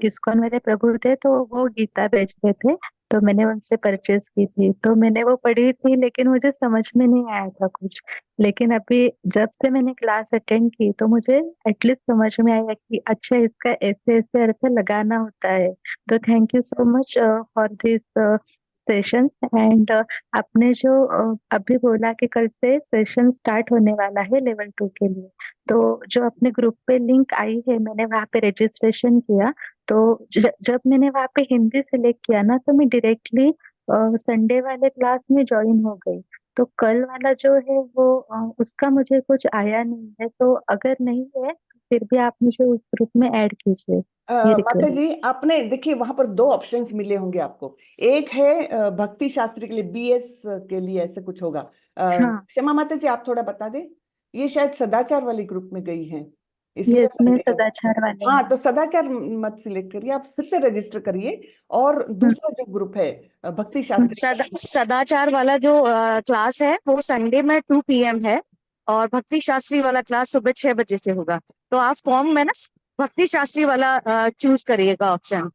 इस्कॉन मेरे प्रभु थे, तो वो गीता बेच रहे थे, तो मैंने उनसे परचेज की थी, तो मैंने वो पढ़ी थी, लेकिन मुझे समझ में नहीं आया था कुछ। लेकिन अभी जब से मैंने क्लास अटेंड की तो मुझे एटलीस्ट समझ में आया कि अच्छा इसका ऐसे ऐसे अर्थ लगाना होता है। तो thank you so much for this session. And आपने जो अभी बोला कि कल से सेशन स्टार्ट होने वाला है लेवल 2 के लिए, तो जो अपने ग्रुप पे लिंक आई है मैंने वहाँ पे रजिस्ट्रेशन किया। तो जब मैंने वहाँ पे हिंदी सिलेक्ट किया ना, तो मैं डायरेक्टली संडे वाले क्लास में ज्वाइन हो गई। तो कल वाला जो है वो उसका मुझे कुछ आया नहीं है, तो अगर नहीं है तो फिर भी आप मुझे उस ग्रुप में ऐड कीजिए, ये माता रिक्वेस्ट। जी, आपने देखिए वहां पर दो ऑप्शंस मिले होंगे आपको। एक है भक्ति शास्त्री के लिए, बीएस के लिए ऐसे कुछ होगा। हाँ क्षमा माता जी, आप थोड़ा बता दें। ये शायद सदाचार वाले ग्रुप में गई हैं, ये इसलिए इसमें संदेह है। सदाचार वाले हाँ, हैं। तो सदाचार मत सिलेक्ट करिए, आप फिर से रजिस्टर करिए। और दूसरा जो ग्रुप है भक्ति शास्त्री का। सदाचार वाला जो क्लास है वो संडे में 2 PM है, और भक्ति शास्त्री वाला क्लास सुबह 6 बजे से होगा। तो आप फॉर्म में ना भक्ति शास्त्री वाला चूज करिएगा ऑप्शन।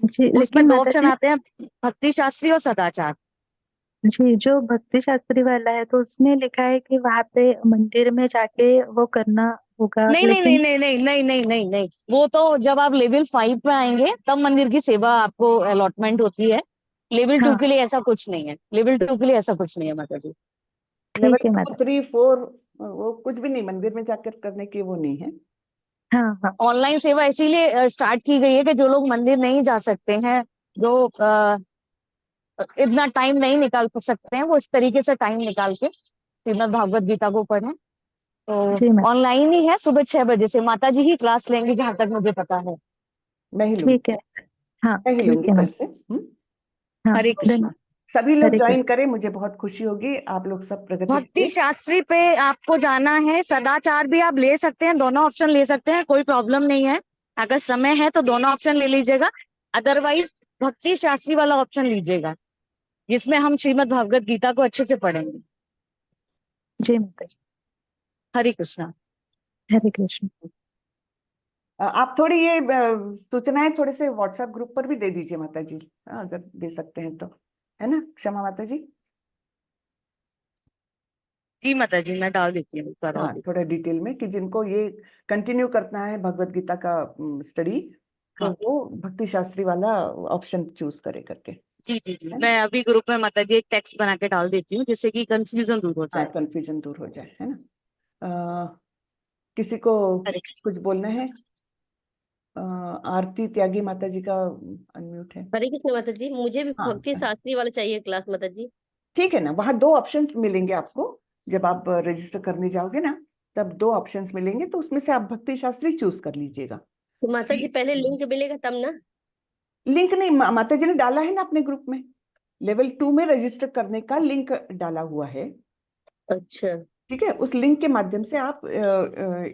जी उसमें लेकिन दो माता ऑप्शन जी, आते हैं, भक्ति शास्त्री और सदाचार। जी जो भक्ति शास्त्री वाला है तो उसमें लिखा है कि वहां पे मंदिर में जाके वो करना होगा, नहीं नहीं नहीं लेकिन नहीं नहीं नहीं नहीं नहीं नहीं, वो तो जब आप लेवल 5 पे आएंगे तब मंदिर की सेवा आपको अलॉटमेंट होती है। लेवल 2 हाँ के लिए ऐसा कुछ नहीं है, लेवल 2 के लिए ऐसा कुछ नहीं है माता जी। लेवल ठीक है 2, माता। 3, 4 वो कुछ भी नहीं, मंदिर में जाकर करने की वो नहीं है। हाँ हाँ ऑनलाइन सेवा इसीलिए स्टार्ट की गई है कि जो लोग मंदिर नहीं जा सकते हैं, जो इतना टाइम नहीं निकाल सकते हैं, वो इस तरीके से टाइम निकाल के श्रीमद् भागवत गीता को पढ़ें। तो जी मैम, ऑनलाइन ही है, सुबह 6 बजे से माता जी ही क्लास लेंगी जहां तक मुझे पता है। मैं ही लूंगी, ठीक है। हाँ मैं ही ठीक लूंगी है कल मैम। से। हाँ हरे कृष्णा। धन्यवाद। सभी लोग हरे ज्वाइन कृष्ण। करें, मुझे बहुत खुशी होगी। आप लोग सब प्रगति भक्ति करें। शास्त्री पे आपको जाना है, सदाचार भी आप ले सकते हैं, दोनों ऑप्शन ले सकते हैं, कोई प्रॉब्लम नहीं है। अगर समय है तो दोनों ऑप्शन ले लीजिएगा, अदरवाइज भक्ति शास्त्री वाला ऑप्शन लीजिएगा, जिसमें हम श्रीमद् भागवत गीता को अच्छे से पढ़ेंगे। जी माता जी। हरे कृष्णा। हरे कृष्ण। आप थोड़ी ये सूचनाएं थोड़े से व्हाट्सएप ग्रुप पर भी दे दीजिए माता जी, हाँ, अगर दे सकते हैं तो, है ना क्षमा माता जी? जी माता जी, मैं डाल देती हूँ सारा हाँ, अभी। थोड़ा डिटेल में कि जिनको ये कंटिन्यू करना है भगवत गीता का स्टडी, तो हाँ वो भक्ति शास्त्री वाला ऑप्शन चूज करे करके, जी जी जी, है ना? मैं अभी ग्रुप में माता जी एक टेक्स्ट बना के डाल देती हूँ, जिससे कि कंफ्यूजन दूर हो हाँ, जाए। कंफ्यूजन दूर हो जाए, है ना? किसी को हरे कुछ बोलना है? आरती त्यागी माता जी का अनम्यूट है। हरे कृष्ण माता जी, मुझे भी हाँ, भक्ति शास्त्री वाला चाहिए क्लास माता जी। ठीक है ना, वहाँ दो ऑप्शंस मिलेंगे आपको। जब आप रजिस्टर करने जाओगे ना, तब दो ऑप्शंस मिलेंगे, तो उसमें से आप भक्ति शास्त्री चूज कर लीजिएगा। तो माता जी पहले लिंक मिलेगा तब ना? लिंक नहीं, माता जी ने डाला है ना अपने ग्रुप में, लेवल 2 में रजिस्टर करने का लिंक डाला हुआ है। अच्छा। ठीक है, उस लिंक के माध्यम से आप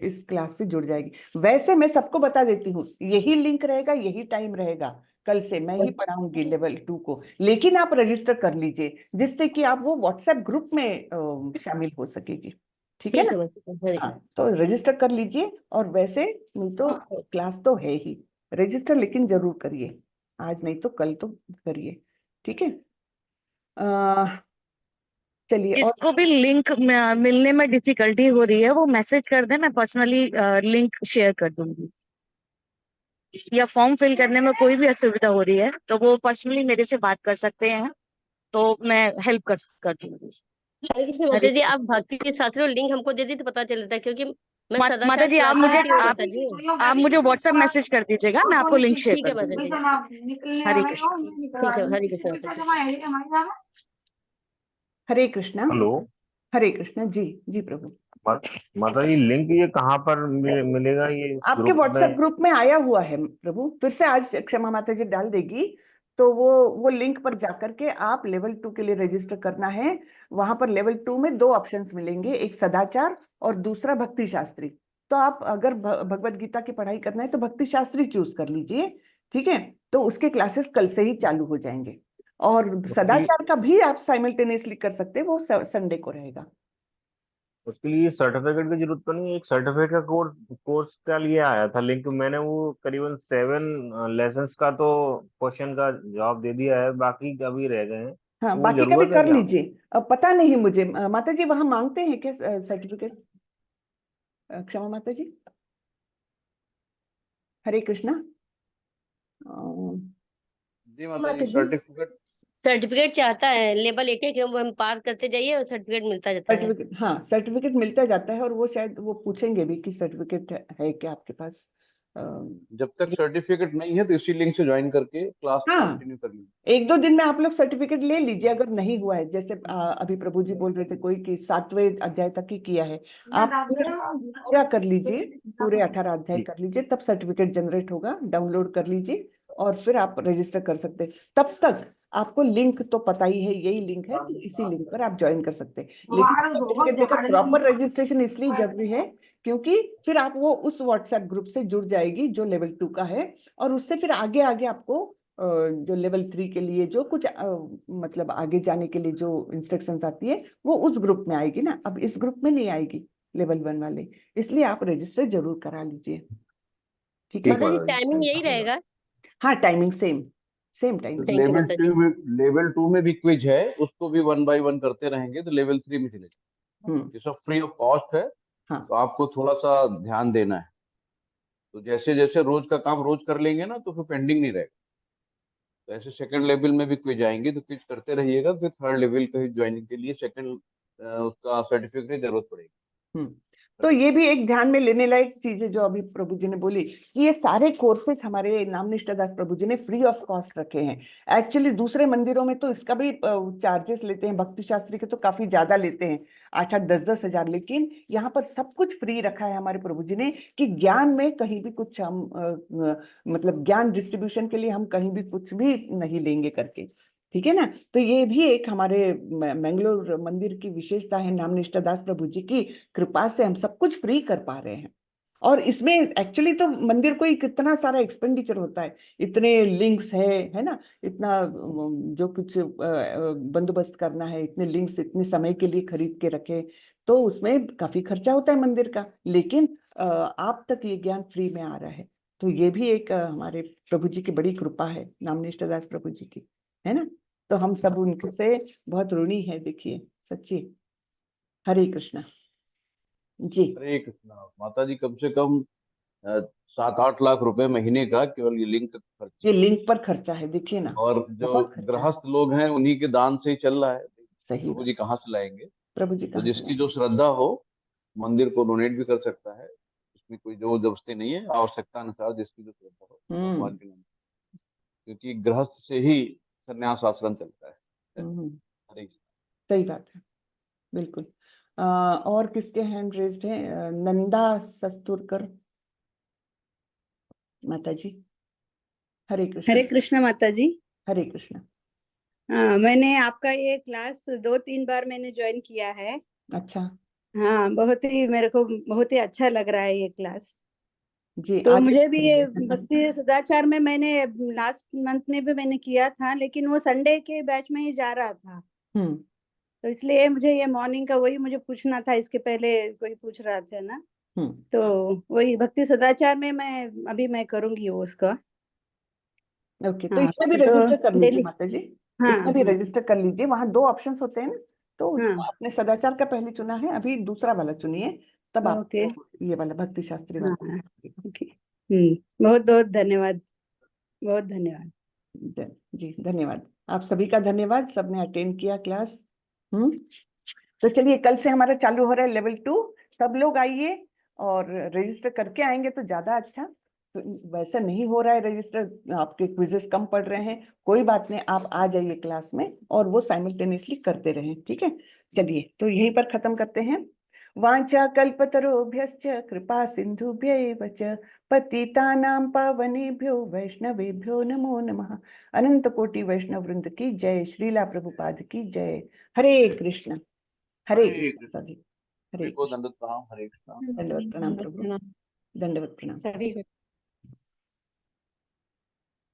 इस क्लास से जुड़ जाएगी। वैसे मैं सबको बता देती हूँ, यही लिंक रहेगा, यही टाइम रहेगा, कल से मैं ही अच्छा पढ़ाऊंगी लेवल 2 को। लेकिन आप रजिस्टर कर लीजिए, जिससे कि आप वो व्हाट्सएप ग्रुप में शामिल हो सकेगी। ठीक है ठीक ना? है माता जी, हरे हाँ, तो रजिस्टर कर लीजिए। और वैसे नहीं तो क्लास तो है ही, रजिस्टर लेकिन जरूर करिए, आज नहीं तो कल तो करिए। ठीक है? चलिए। और जिसको भी लिंक मिलने में डिफिकल्टी हो रही है, वो मैसेज कर दे, मैं पर्सनली लिंक शेयर कर दूंगी। या फॉर्म फिल करने में कोई भी असुविधा हो रही है तो वो पर्सनली मेरे से बात कर सकते हैं, तो मैं हेल्प कर दूंगी। हरे कृष्ण हरे माता जी, आप कृष्ण। भक्ति शास्त्री और लिंक हमको दे दी तो पता चल जाता है, क्योंकि मैं माता सदाचार जी, क्लास लेती हूँ माता जी। आप मुझे व्हाट्सएप मैसेज कर दीजिएगा, मैं आपको लिंक शेयर ठीक है कर माता दूंगी। जी। हरे कृष्ण। ठीक है, हरे कृष्ण माता जी। हरे कृष्णा। हेलो। हरे कृष्णा जी। जी प्रभु। माता जी, लिंक ये कहाँ पर मिलेगा, ये इस आपके ग्रुप व्हाट्सएप में? ग्रुप में आया हुआ है प्रभु, फिर से आज क्षमा माता जी डाल देगी। तो वो लिंक पर जाकर के आप लेवल 2 के लिए रजिस्टर करना है। वहां पर लेवल 2 में दो ऑप्शंस मिलेंगे, एक सदाचार और दूसरा भक्ति शास्त्री। तो आप अगर भगवत गीता की पढ़ाई करना है तो भक्ति शास्त्री चूज कर लीजिए। ठीक है? तो उसके क्लासेस कल से ही चालू हो जाएंगे। और उसके लिए सदाचार का भी आप साइमल्टेनियसली कर सकते हैं, वो संडे को रहेगा। उसके लिए सर्टिफिकेट की जरूरत तो नहीं है? एक सर्टिफिकेट का कोर्स का लिए आया था लिंक, मैंने वो करीबन 7 लेसन्स का तो क्वेश्चन का जवाब दे दिया है, बाकी अभी रह गए हैं, हाँ, तो वो बाकी का भी जरूरत है कर क्या? लीजिए। अब पता नहीं मुझे, माता जी वहां मांगते हैं क्या सर्टिफिकेट? क्षमा माता जी। हरे कृष्णा। जी माता जी, माता जी सर्टिफिकेट। सर्टिफिकेट चाहता है, लेवल एक एक हम पार करते जाइए और सर्टिफिकेट मिलता जाता है। सर्टिफिकेट, हाँ, सर्टिफिकेट मिलता जाता है। और वो शायद वो पूछेंगे भी कि सर्टिफिकेट है क्या आपके पास। अ, जब तक सर्टिफिकेट नहीं है तो इसी लिंक से ज्वाइन करके क्लास हाँ, कंटिन्यू कर लीजिए। एक दो दिन में आप लोग सर्टिफिकेट ले लीजिए, अगर नहीं हुआ है। जैसे अभी प्रभु जी बोल रहे थे कोई कि 7वें अध्याय तक ही किया है, आप पूरा कर लीजिए, पूरे 18 अध्याय ठीक। कर लीजिए, तब सर्टिफिकेट जनरेट होगा, डाउनलोड कर लीजिए और फिर आप रजिस्टर कर सकते हैं। तब तक आपको लिंक तो पता ही है, यही लिंक है, तो इसी लिंक पर आप ज्वाइन कर सकते हैं। लेकिन सर्टिफिकेट का प्रॉपर रजिस्ट्रेशन इसलिए जरूरी है क्योंकि फिर आप वो उस व्हाट्सएप ग्रुप से जुड़ जाएगी जो लेवल 2 का है। और उससे फिर आगे आगे आपको जो लेवल 3 के लिए जो कुछ मतलब आगे जाने के लिए जो इंस्ट्रक्शंस आती है वो उस ग्रुप में आएगी ना, अब इस ग्रुप में नहीं आएगी लेवल 1 वाले। इसलिए आप रजिस्टर जरूर करा लीजिए। ठीक है? ठीक माता जी माता जी, टाइमिंग यही रहेगा? हाँ, timing same, same timing. Thank you level माता जी। 2 में भी क्विज है, उसको भी 1 बाय 1 करते रहेंगे तो लेवल 3 में चलेगा। हम्म। ये सब फ्री ऑफ कॉस्ट है, हाँ, तो आपको थोड़ा सा ध्यान देना है। तो जैसे जैसे रोज का काम रोज कर लेंगे ना, तो फिर पेंडिंग नहीं रहेगा। तो ऐसे सेकंड लेवल में भी क्विज आएंगे, तो क्विज करते रहिएगा, फिर थर्ड लेवल का ज्वाइनिंग के लिए सेकंड उसका सर्टिफिकेट की जरूरत पड़ेगी। तो ये भी एक ध्यान में लेने लायक चीज है जो अभी प्रभु जी ने बोली कि ये सारे कोर्सेस हमारे नामनिष्ठदास प्रभु जी ने फ्री ऑफ कॉस्ट रखे हैं। एक्चुअली दूसरे मंदिरों में तो इसका भी चार्जेस लेते हैं, भक्ति शास्त्री के तो काफी ज्यादा लेते हैं, 8-8, 10-10 हजार, लेकिन यहाँ पर सब कुछ फ्री रखा है हमारे प्रभु जी ने कि ज्ञान में कहीं भी कुछ हम मतलब ज्ञान डिस्ट्रीब्यूशन के लिए हम कहीं भी कुछ भी नहीं लेंगे करके, ठीक है ना। तो ये भी एक हमारे मैंगलोर मंदिर की विशेषता है, नामनिष्ठदास प्रभु जी की कृपा से हम सब कुछ फ्री कर पा रहे हैं। और इसमें एक्चुअली तो मंदिर को ही कितना सारा एक्सपेंडिचर होता है, इतने लिंक्स है ना, इतना जो कुछ बंदोबस्त करना है, इतने लिंक्स इतने समय के लिए खरीद के रखे, तो उसमें काफी खर्चा होता है मंदिर का, लेकिन आप तक ये ज्ञान फ्री में आ रहा है। तो ये भी एक हमारे प्रभु जी की बड़ी कृपा है, नामनिष्ठदास प्रभु जी की, है ना। तो हम सब उनके से बहुत ऋणी है, देखिए सच्ची। हरे कृष्णा जी। हरे कृष्णा। माता जी, कम से कम 7-8 लाख रुपए महीने का केवल ये लिंक का खर्च ये है। लिंक पर खर्चा है, देखिए ना, और जो बहुत खर्चा है। गृहस्थ लोग हैं उन्हीं के दान से ही चल रहा है। सही प्रभु बात, जी कहाँ से लाएंगे? प्रभु जी तो कहाँ जिसकी से जो श्रद्धा हो मंदिर को डोनेट भी कर सकता है, इसमें कोई जोर जबरदस्ती नहीं है, आवश्यकता अनुसार जिसकी जो श्रद्धा हो भगवान के नाम, क्योंकि गृहस्थ से ही संन्यास आश्रम चलता है। हरे कृष्ण। सही बात है, बिल्कुल। और किसके हैंड रेज्ड है? नंदा सस्तुरकर माता जी। हरे कृष्ण। हरे कृष्ण माता जी। हरे कृष्ण। हाँ, मैंने आपका ये क्लास 2-3 बार मैंने ज्वाइन किया है। अच्छा हाँ, बहुत ही मेरे को बहुत ही अच्छा लग रहा है ये क्लास। जी, तो आगे मुझे भी ये बताइए। भक्ति सदाचार में मैंने लास्ट मंथ में भी मैंने किया था, लेकिन वो संडे के बैच में ही जा रहा था, हम्म तो इसलिए मुझे ये मॉर्निंग का वही मुझे पूछना था, इसके पहले कोई पूछ रहा था ना, हम्म तो वही भक्ति सदाचार में मैं करूंगी वो उसका। ओके, तो हाँ, इसमें भी तो रजिस्टर कर लीजिए डेली। माता जी, हाँ इसमें भी हाँ रजिस्टर कर लीजिए। वहां 2 ऑप्शंस होते हैं ना, तो हाँ। आपने सदाचार का पहले चुना है, अभी दूसरा वाला चुनिए, तब ओके। आपको ये वाला भक्ति शास्त्री हाँ वाला। ओके। बहुत बहुत धन्यवाद, बहुत धन्यवाद। जी धन्यवाद, आप सभी का धन्यवाद, सबने अटेंड किया क्लास। तो चलिए, कल से हमारा चालू हो रहा है लेवल 2, सब लोग आइए और रजिस्टर करके आएंगे तो ज्यादा अच्छा। तो वैसा नहीं हो रहा है रजिस्टर, आपके क्विजेस कम पड़ रहे हैं, कोई बात नहीं, आप आ जाइए क्लास में और वो साइमल्टेनियसली करते रहें, ठीक है। चलिए, तो यहीं पर खत्म करते हैं। वांछा कल्पतरुभ्यश्च कृपा सिंधुभ्यैव च पतितानां पावनेभ्यो वैष्णवेभ्यो नमो नमः। अनंत कोटि वैष्णव वृंद की जय, श्रीला प्रभुपाद की जय। हरे कृष्ण। हरे हरे कृष्ण कृष्ण। सभी। हरे सभी को कृष्ण। दंडवत प्रणाम। हरे कृष्ण। दंडवत प्रणाम प्रभु, दंडवत प्रणाम। सभी को